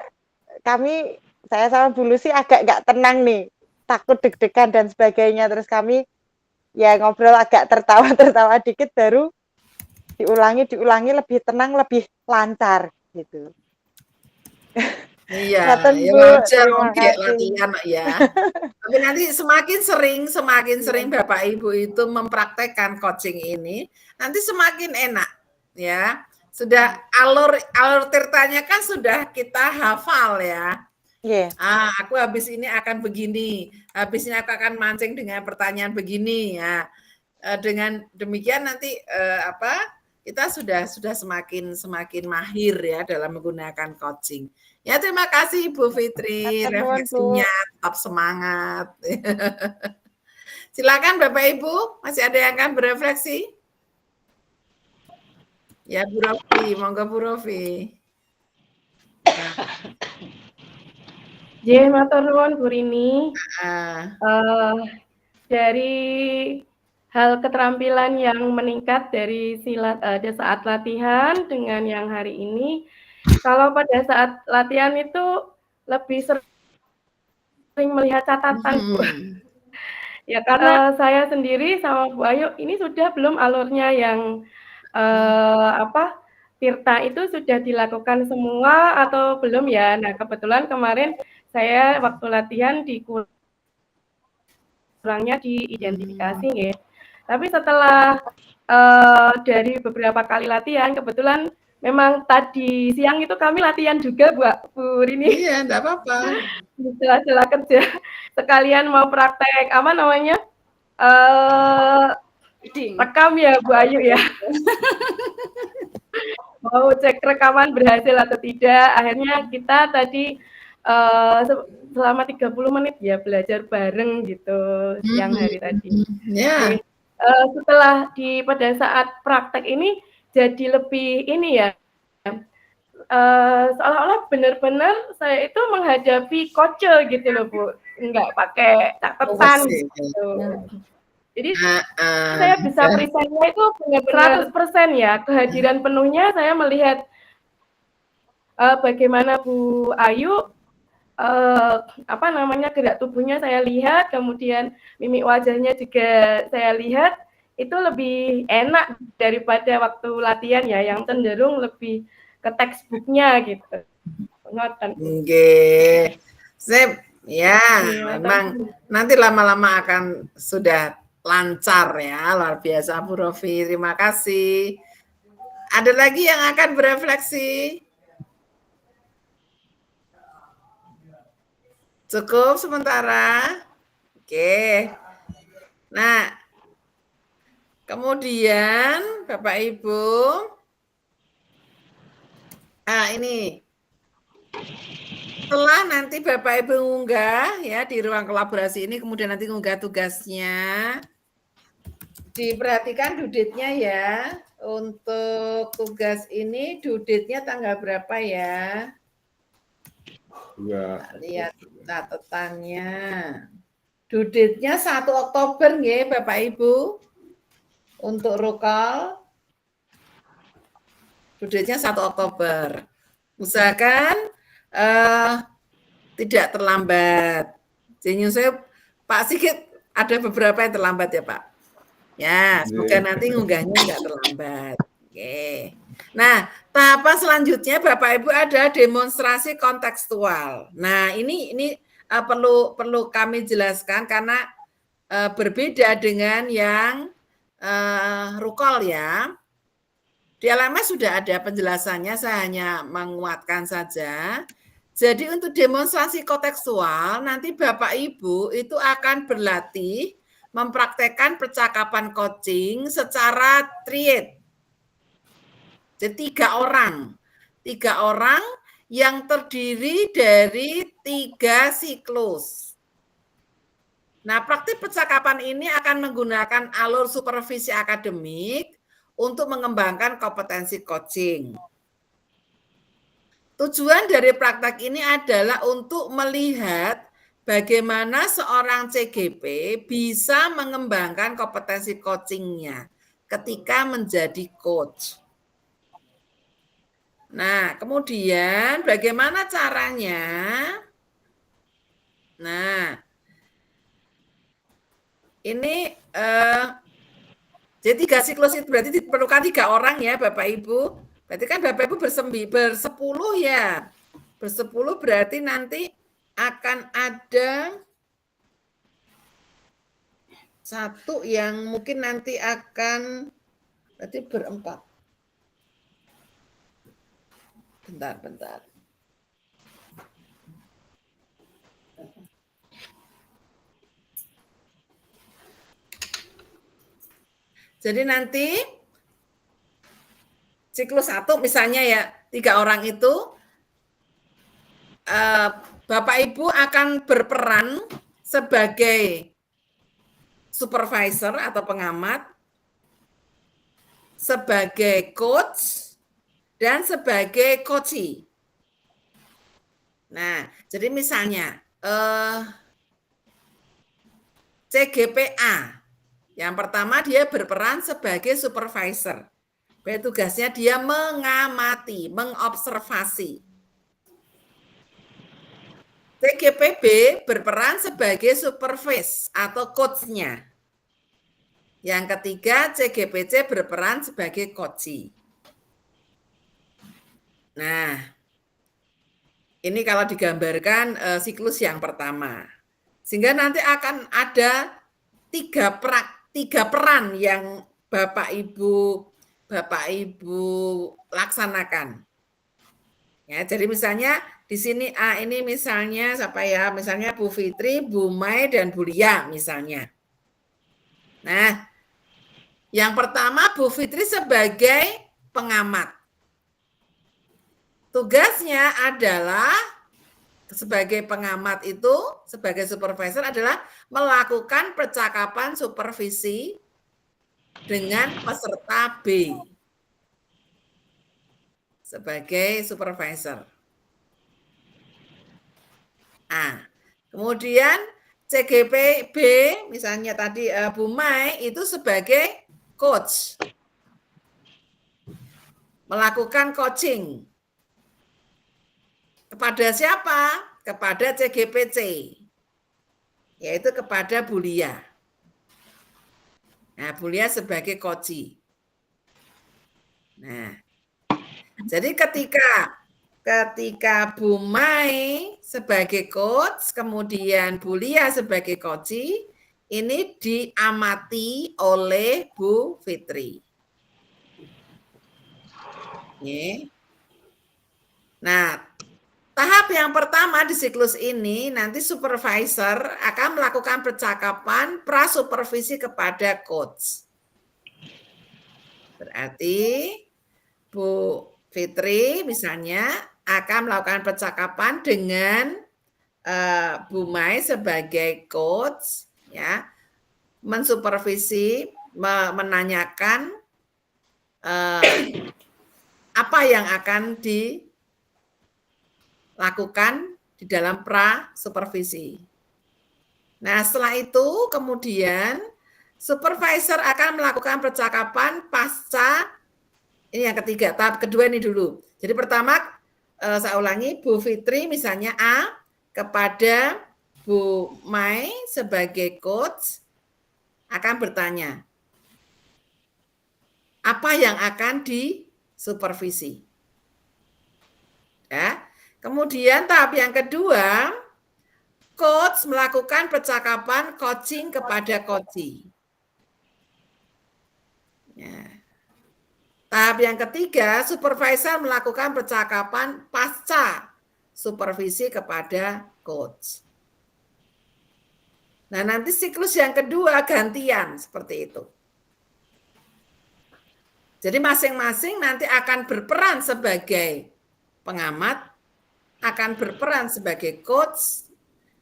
saya sama Bu Lucy agak nggak tenang nih, takut deg-degan dan sebagainya, terus kami ya ngobrol agak tertawa dikit baru diulangi lebih tenang, lebih lancar gitu. Iya, ya wajar latihan ya. Tapi nanti semakin sering Bapak Ibu itu mempraktekkan coaching ini, nanti semakin enak ya. Sudah alur ceritanya kan sudah kita hafal ya. Aku habis ini akan begini, habis ini aku akan mancing dengan pertanyaan begini ya. Dengan demikian nanti kita sudah semakin mahir ya dalam menggunakan coaching. Ya, terima kasih Ibu Fitri, Matur nuwun, Bu. refleksinya tetap semangat. Silakan Bapak Ibu, masih ada yang akan berefleksi? Ya, Bu Rofi, monggo Bu Rofi. Matur nuwun Bu Rini. Dari hal keterampilan yang meningkat dari saat latihan dengan yang hari ini, kalau pada saat latihan itu lebih sering melihat catatan, Bu. Ya karena saya sendiri sama Bu Ayu ini sudah belum alurnya yang Tirta itu sudah dilakukan semua atau belum ya? Nah, kebetulan kemarin saya waktu latihan kurangnya diidentifikasi ya. Tapi setelah dari beberapa kali latihan, kebetulan memang tadi siang itu kami latihan juga Bu Rini. Iya, enggak apa-apa. Di sela-sela kerja sekalian mau praktek apa namanya? Rekam ya Bu Ayu ya. Mau cek rekaman berhasil atau tidak. Akhirnya kita tadi selama 30 menit ya belajar bareng gitu siang hari tadi. Yeah. Setelah pada saat praktek ini jadi lebih ini ya, seolah-olah benar-benar saya itu menghadapi coach gitu loh Bu, nggak pakai catatan gitu. Jadi saya bisa presentnya itu benar-benar 100% ya, kehadiran penuhnya saya melihat bagaimana Bu Ayu gerak tubuhnya saya lihat, kemudian mimik wajahnya juga saya lihat, itu lebih enak daripada waktu latihan ya, yang cenderung lebih ke textbooknya gitu. Oke, sip. Ya, memang nanti lama-lama akan sudah lancar ya, luar biasa Bu Rofi, terima kasih. Ada lagi yang akan berefleksi? Cukup sementara? Oke. Nah, kemudian Bapak Ibu, ini setelah nanti Bapak Ibu ngunggah ya di ruang kolaborasi ini, kemudian nanti ngunggah tugasnya, diperhatikan due date-nya ya. Untuk tugas ini due date-nya tanggal berapa ya? Lihat catatannya. Due date-nya 1 Oktober ya Bapak Ibu. Untuk rukal due date-nya 1 Oktober. Usahakan tidak terlambat. Jadi saya Pak Sigit ada beberapa yang terlambat ya Pak. Ya, semoga nanti ngunggahnya nggak terlambat. Oke. Nah, tahapan selanjutnya Bapak Ibu ada demonstrasi kontekstual. Nah, ini perlu kami jelaskan karena berbeda dengan yang rukol ya. Di LMS sudah ada penjelasannya, saya hanya menguatkan saja. Jadi untuk demonstrasi kontekstual, nanti Bapak Ibu itu akan berlatih mempraktekkan percakapan coaching secara triad. Jadi 3 orang yang terdiri dari 3 siklus. Nah, praktik percakapan ini akan menggunakan alur supervisi akademik untuk mengembangkan kompetensi coaching. Tujuan dari praktek ini adalah untuk melihat bagaimana seorang CGP bisa mengembangkan kompetensi coachingnya ketika menjadi coach. Nah, kemudian bagaimana caranya? Nah, ini jadi 3 siklus itu berarti diperlukan 3 orang ya Bapak Ibu. Berarti kan Bapak Ibu bersepuluh ya. Bersepuluh berarti nanti akan ada 1 yang mungkin nanti akan berarti berempat. Bentar. Jadi nanti siklus 1 misalnya ya 3 orang itu Bapak Ibu akan berperan sebagai supervisor atau pengamat, sebagai coach, dan sebagai coachee. Nah, jadi misalnya CGPA, yang pertama dia berperan sebagai supervisor. Tugasnya dia mengamati, mengobservasi. CGPB berperan sebagai supervis atau coach-nya. Yang ketiga, CGPC berperan sebagai coachee. Nah, ini kalau digambarkan siklus yang pertama. Sehingga nanti akan ada tiga peran yang Bapak Ibu laksanakan. Ya, jadi misalnya di sini A ini misalnya siapa ya? Misalnya Bu Fitri, Bu Mai, dan Bu Lia misalnya. Nah, yang pertama Bu Fitri sebagai pengamat. Tugasnya adalah sebagai pengamat itu, sebagai supervisor adalah melakukan percakapan supervisi dengan peserta B sebagai supervisor. Kemudian CGPB misalnya tadi Bu Mai itu sebagai coach, melakukan coaching. Kepada siapa? Kepada CGPC, yaitu kepada Bu Lia. Nah, Bu Lia sebagai coachee. Nah, jadi ketika Bu Mai sebagai coach, kemudian Bu Lia sebagai coachee, ini diamati oleh Bu Fitri. Oke. Nah, tahap yang pertama di siklus ini, nanti supervisor akan melakukan percakapan prasupervisi kepada coach. Berarti Bu Fitri misalnya akan melakukan percakapan dengan Bu Mai sebagai coach, ya, mensupervisi, menanyakan apa yang akan dilakukan di dalam pra-supervisi. Nah, setelah itu kemudian supervisor akan melakukan percakapan pasca, ini yang ketiga, tahap kedua ini dulu. Jadi pertama, saya ulangi, Bu Fitri misalnya A kepada Bu Mai sebagai coach akan bertanya, apa yang akan disupervisi? Ya. Kemudian tahap yang kedua, coach melakukan percakapan coaching kepada coachee. Ya. Tahap yang ketiga, supervisor melakukan percakapan pasca supervisi kepada coach. Nah, nanti siklus yang kedua gantian seperti itu. Jadi masing-masing nanti akan berperan sebagai pengamat, akan berperan sebagai coach.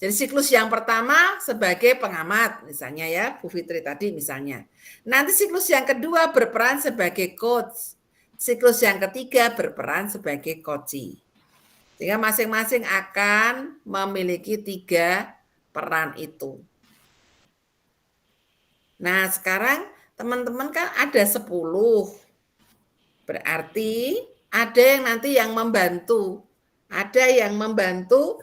Jadi siklus yang pertama sebagai pengamat, misalnya ya, Bu Fitri tadi misalnya. Nanti siklus yang kedua berperan sebagai coach. Siklus yang ketiga berperan sebagai coachee. Sehingga masing-masing akan memiliki 3 peran itu. Nah, sekarang teman-teman kan ada 10. Berarti ada yang nanti yang membantu. Ada yang membantu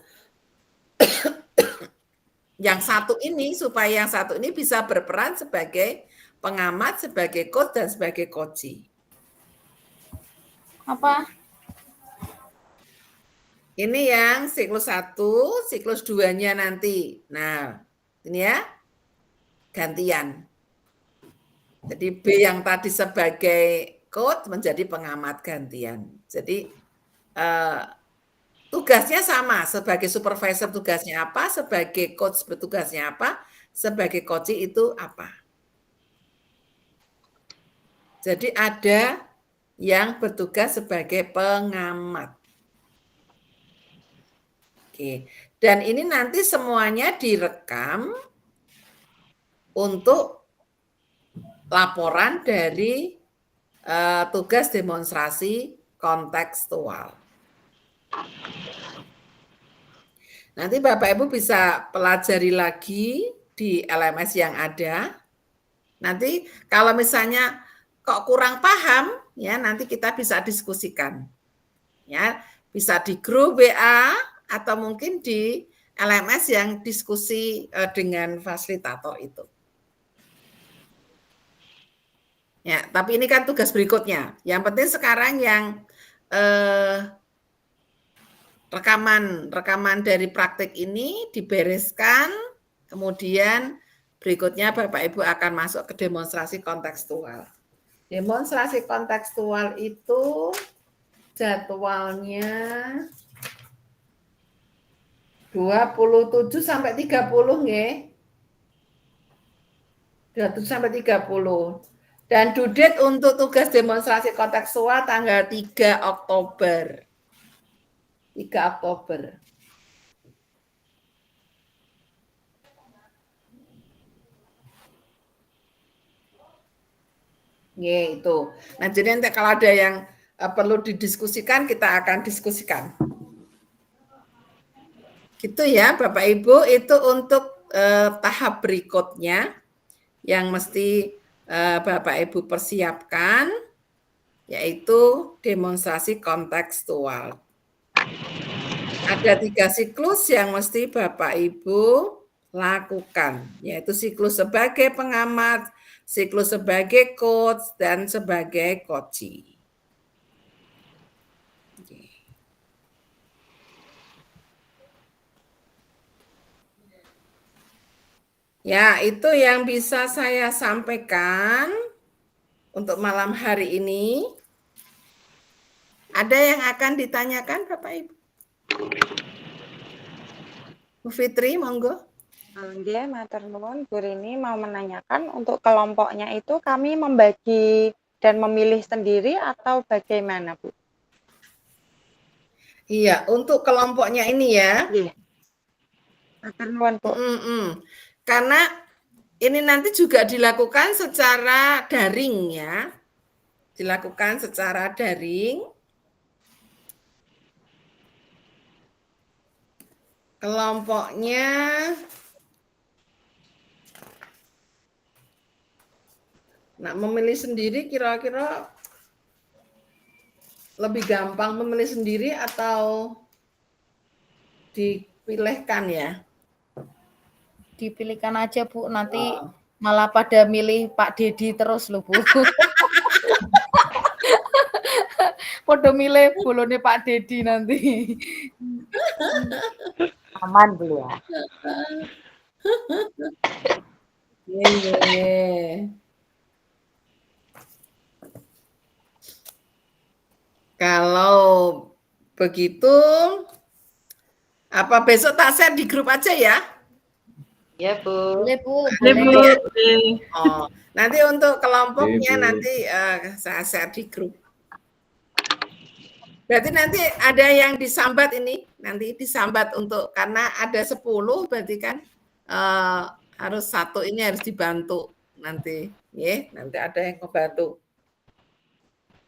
yang satu ini, supaya yang satu ini bisa berperan sebagai pengamat, sebagai coach, dan sebagai coachee. Apa? Ini yang siklus 1, siklus 2-nya nanti. Nah, ini ya, gantian. Jadi B yang tadi sebagai coach menjadi pengamat gantian. Jadi tugasnya sama, sebagai supervisor tugasnya apa, sebagai coach bertugasnya apa, sebagai coachee itu apa. Jadi ada yang bertugas sebagai pengamat. Oke. Dan ini nanti semuanya direkam untuk laporan dari tugas demonstrasi kontekstual. Nanti Bapak Ibu bisa pelajari lagi di LMS yang ada. Nanti kalau misalnya kok kurang paham, ya nanti kita bisa diskusikan. Ya, bisa di grup WA atau mungkin di LMS yang diskusi dengan fasilitator itu. Ya, tapi ini kan tugas berikutnya. Yang penting sekarang yang rekaman dari praktik ini dibereskan, kemudian berikutnya Bapak Ibu akan masuk ke demonstrasi kontekstual. Demonstrasi kontekstual itu jadwalnya 27 sampai 30 nggih. 27 sampai 30. Dan due date untuk tugas demonstrasi kontekstual tanggal 3 Oktober. 3 Oktober. Ya, itu. Nah, jadi nanti kalau ada yang perlu didiskusikan, kita akan diskusikan. Gitu ya, Bapak Ibu, itu untuk tahap berikutnya yang mesti Bapak Ibu persiapkan, yaitu demonstrasi kontekstual. Ada 3 siklus yang mesti Bapak Ibu lakukan, yaitu siklus sebagai pengamat, siklus sebagai coach, dan sebagai coachee. Ya, itu yang bisa saya sampaikan untuk malam hari ini. Ada yang akan ditanyakan, Bapak Ibu? Bu Fitri, monggo. Dia matur nuwun, Bu Rini mau menanyakan untuk kelompoknya itu kami membagi dan memilih sendiri atau bagaimana, Bu? Iya, untuk kelompoknya ini ya. Iya. Matur nuwun, Bu. Karena ini nanti juga dilakukan secara daring ya. Dilakukan secara daring. Kelompoknya memilih sendiri kira-kira lebih gampang memilih sendiri atau dipilihkan ya? Dipilihkan aja Bu, nanti malah pada milih Pak Dedi terus loh Bu. Pada milih bolone Pak Dedi nanti. Aman Bu ya. Kalau begitu, apa besok tak share di grup aja ya? Ya Bu. Boleh Bu. Boleh Bu. Oh, nanti untuk kelompoknya nanti saya share di grup. Berarti nanti ada yang disambat ini, nanti disambat untuk karena ada 10 berarti kan harus 1 ini harus dibantu nanti, ya, nanti ada yang membantu.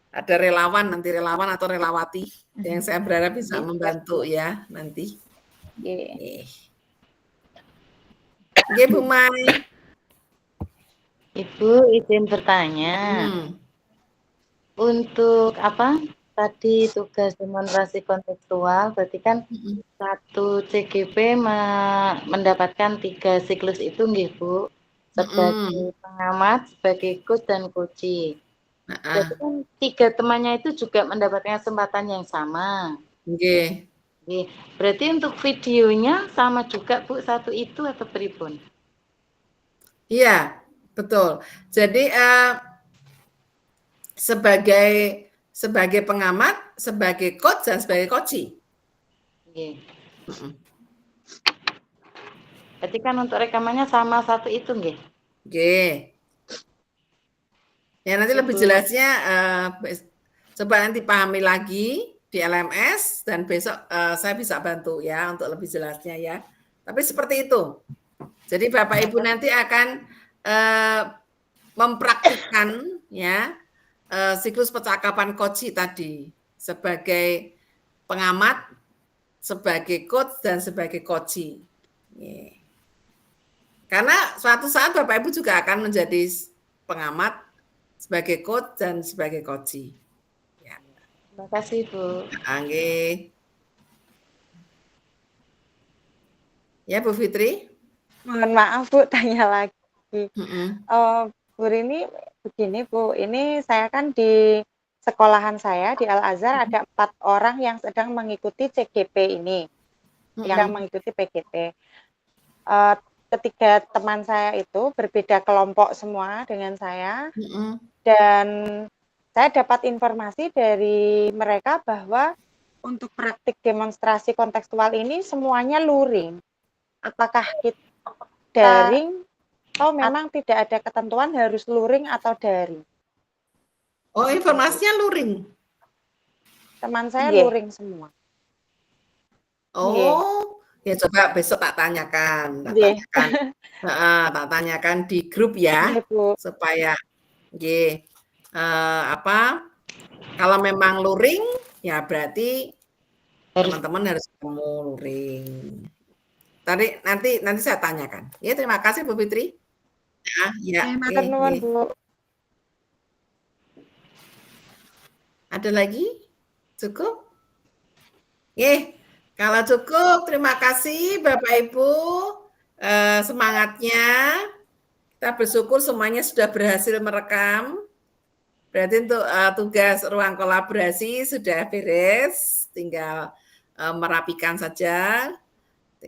Ada relawan nanti relawan atau relawati yang saya berharap bisa membantu ya nanti. Oke, Bu Mai. Ibu izin bertanya. Untuk apa? Tadi tugas demonstrasi kontekstual, berarti kan satu CGP mendapatkan 3 siklus itu nggih Bu, sebagai pengamat, sebagai coach dan coachee. Berarti kan 3 temannya itu juga mendapatkan kesempatan yang sama. Nggih. Berarti untuk videonya sama juga Bu, satu itu atau pripun? Iya, betul. Jadi sebagai pengamat, sebagai coach dan sebagai coachee. Berarti kan untuk rekamannya sama satu itu nggih? Nggih. Ya nanti lebih jelasnya Coba nanti pahami lagi di LMS dan besok saya bisa bantu ya untuk lebih jelasnya ya. Tapi seperti itu. Jadi Bapak Ibu nanti akan mempraktikkan ya siklus percakapan Koci tadi sebagai pengamat, sebagai coach dan sebagai Koci. Karena suatu saat Bapak Ibu juga akan menjadi pengamat, sebagai coach dan sebagai Koci. Terima kasih, Bu. Angge. Ya, Bu Fitri. Mohon maaf Bu, tanya lagi. Bu Rini, begini Bu, ini saya kan di sekolahan saya di Al Azhar ada 4 orang yang sedang mengikuti CGP ini, yang mengikuti PGP. Ketiga teman saya itu berbeda kelompok semua dengan saya, dan saya dapat informasi dari mereka bahwa untuk praktik demonstrasi kontekstual ini semuanya luring. Apakah kita daring atau memang tidak ada ketentuan harus luring atau daring? Oh, informasinya luring. Teman saya luring semua. Oh, ya coba besok tak tanyakan. Tak tanyakan di grup ya, supaya kalau memang luring ya berarti teman-teman harus ketemu luring. Nanti saya tanyakan. Ya, terima kasih Bu Fitri. Ya. Bu. Ada lagi? Cukup? Kalau cukup, terima kasih Bapak Ibu. Semangatnya. Kita bersyukur semuanya sudah berhasil merekam. Berarti untuk tugas ruang kolaborasi sudah beres, tinggal merapikan saja,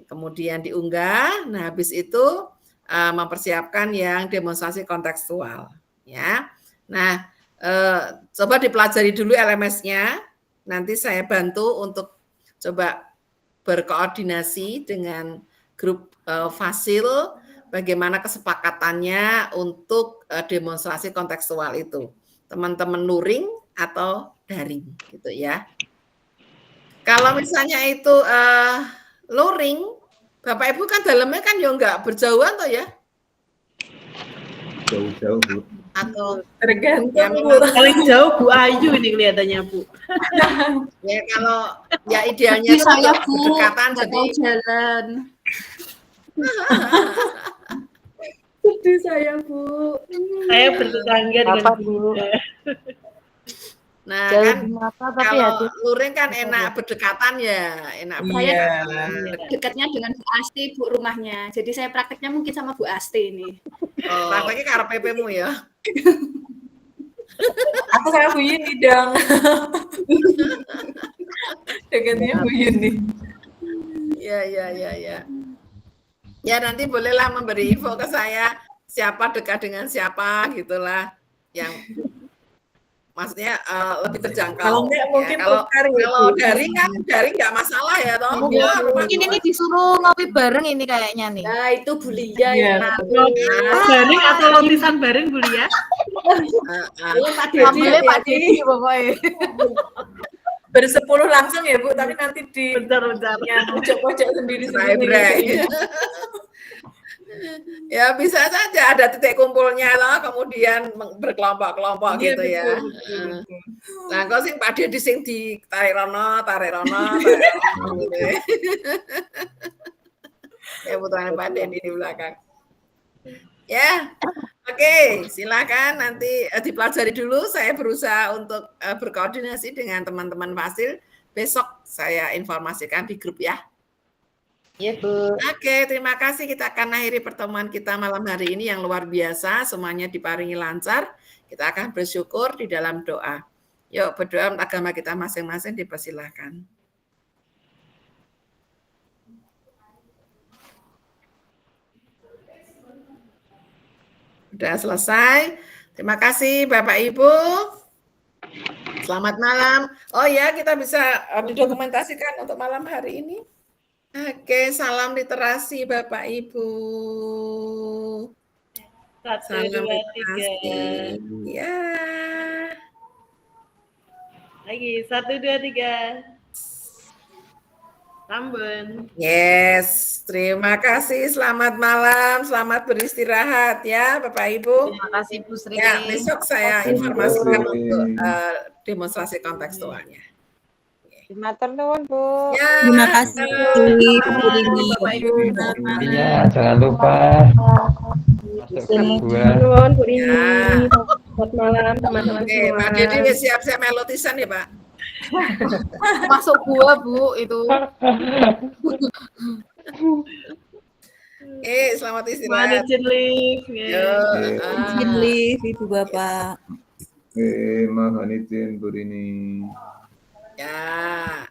kemudian diunggah. Nah, habis itu mempersiapkan yang demonstrasi kontekstual. Ya. Nah, coba dipelajari dulu LMS-nya. Nanti saya bantu untuk coba berkoordinasi dengan grup Fasil, bagaimana kesepakatannya untuk demonstrasi kontekstual itu. Teman-teman luring atau daring gitu ya. Kalau misalnya itu luring, Bapak Ibu kan dalamnya kan ya enggak berjauhan toh ya? Jauh-jauh, Bu. Atau tergantung ya, paling jauh Bu Ayu ini kelihatannya Bu. Ya kalau ya idealnya saya Bu, berdekatan jadi jalan. Sedih saya Bu. Saya bertetangga dengan Bu. Nah Jauh kan di mata, tapi kalau hati. luring kan enak berdekatan ya, enak berdekatan. Dekatnya dengan Bu Asti Bu rumahnya. Jadi saya prakteknya mungkin sama Bu Asti ini. Prakteknya karo PP-mu ya. Aku kayak Bu Yuni dong. Dekatnya Bu Yuni. Ya. Ya nanti bolehlah memberi info ke saya siapa dekat dengan siapa gitulah yang maksudnya lebih terjangkau. Kalau enggak mungkin ya. Kalau Bu. daring kan daring nggak masalah ya toh. Mungkin ini disuruh ngopi bareng ini kayaknya nih. Nah itu Bu Lia ya. Bareng atau lontisan bareng Bu Lia? Pak Dedi pokoknya. Bersepuluh langsung ya Bu, tapi nanti di Bentar. pojok-pojok sendiri-sendiri. Ya bisa saja ada titik kumpulnya loh, kemudian berkelompok-kelompok gitu ya. Nah, kau sing Pak Dedi sing di tarik rono gitu. Ya butuhan Pak Dedi di belakang. Ya, oke, silakan nanti dipelajari dulu. Saya berusaha untuk berkoordinasi dengan teman-teman Fasil. Besok saya informasikan di grup ya. Iya, Bu. Oke, terima kasih. Kita akan akhiri pertemuan kita malam hari ini yang luar biasa. Semuanya diparingi lancar. Kita akan bersyukur di dalam doa. Yuk berdoa untuk agama kita masing-masing, dipersilahkan. Sudah selesai. Terima kasih Bapak Ibu. Selamat malam. Oh ya, kita bisa didokumentasikan untuk malam hari ini. Oke, salam literasi Bapak Ibu. Satu, Salam dua, literasi. tiga. Ya. Iki 1 2 3. Tambun. Yes, terima kasih. Selamat malam, selamat beristirahat ya, Bapak Ibu. Terima kasih Bu Sri. Ya, besok saya informasikan untuk demonstrasi kontekstualnya. Matur nuwun, Bu. Ya, Terima kasih Bu Rini. Bapak Ibu. Iya, jangan lupa masuk ke gua. Nuwun Bu Rini. Ya. Selamat malam teman-teman Oke, semua. Pak Dedi siap-siap melotisan ya, Pak. Masuk gua Bu itu. Selamat Mohon istirahat. izin live. Yo, Izin live Ibu Bapak. Mohon izin Bu Rini. Ya.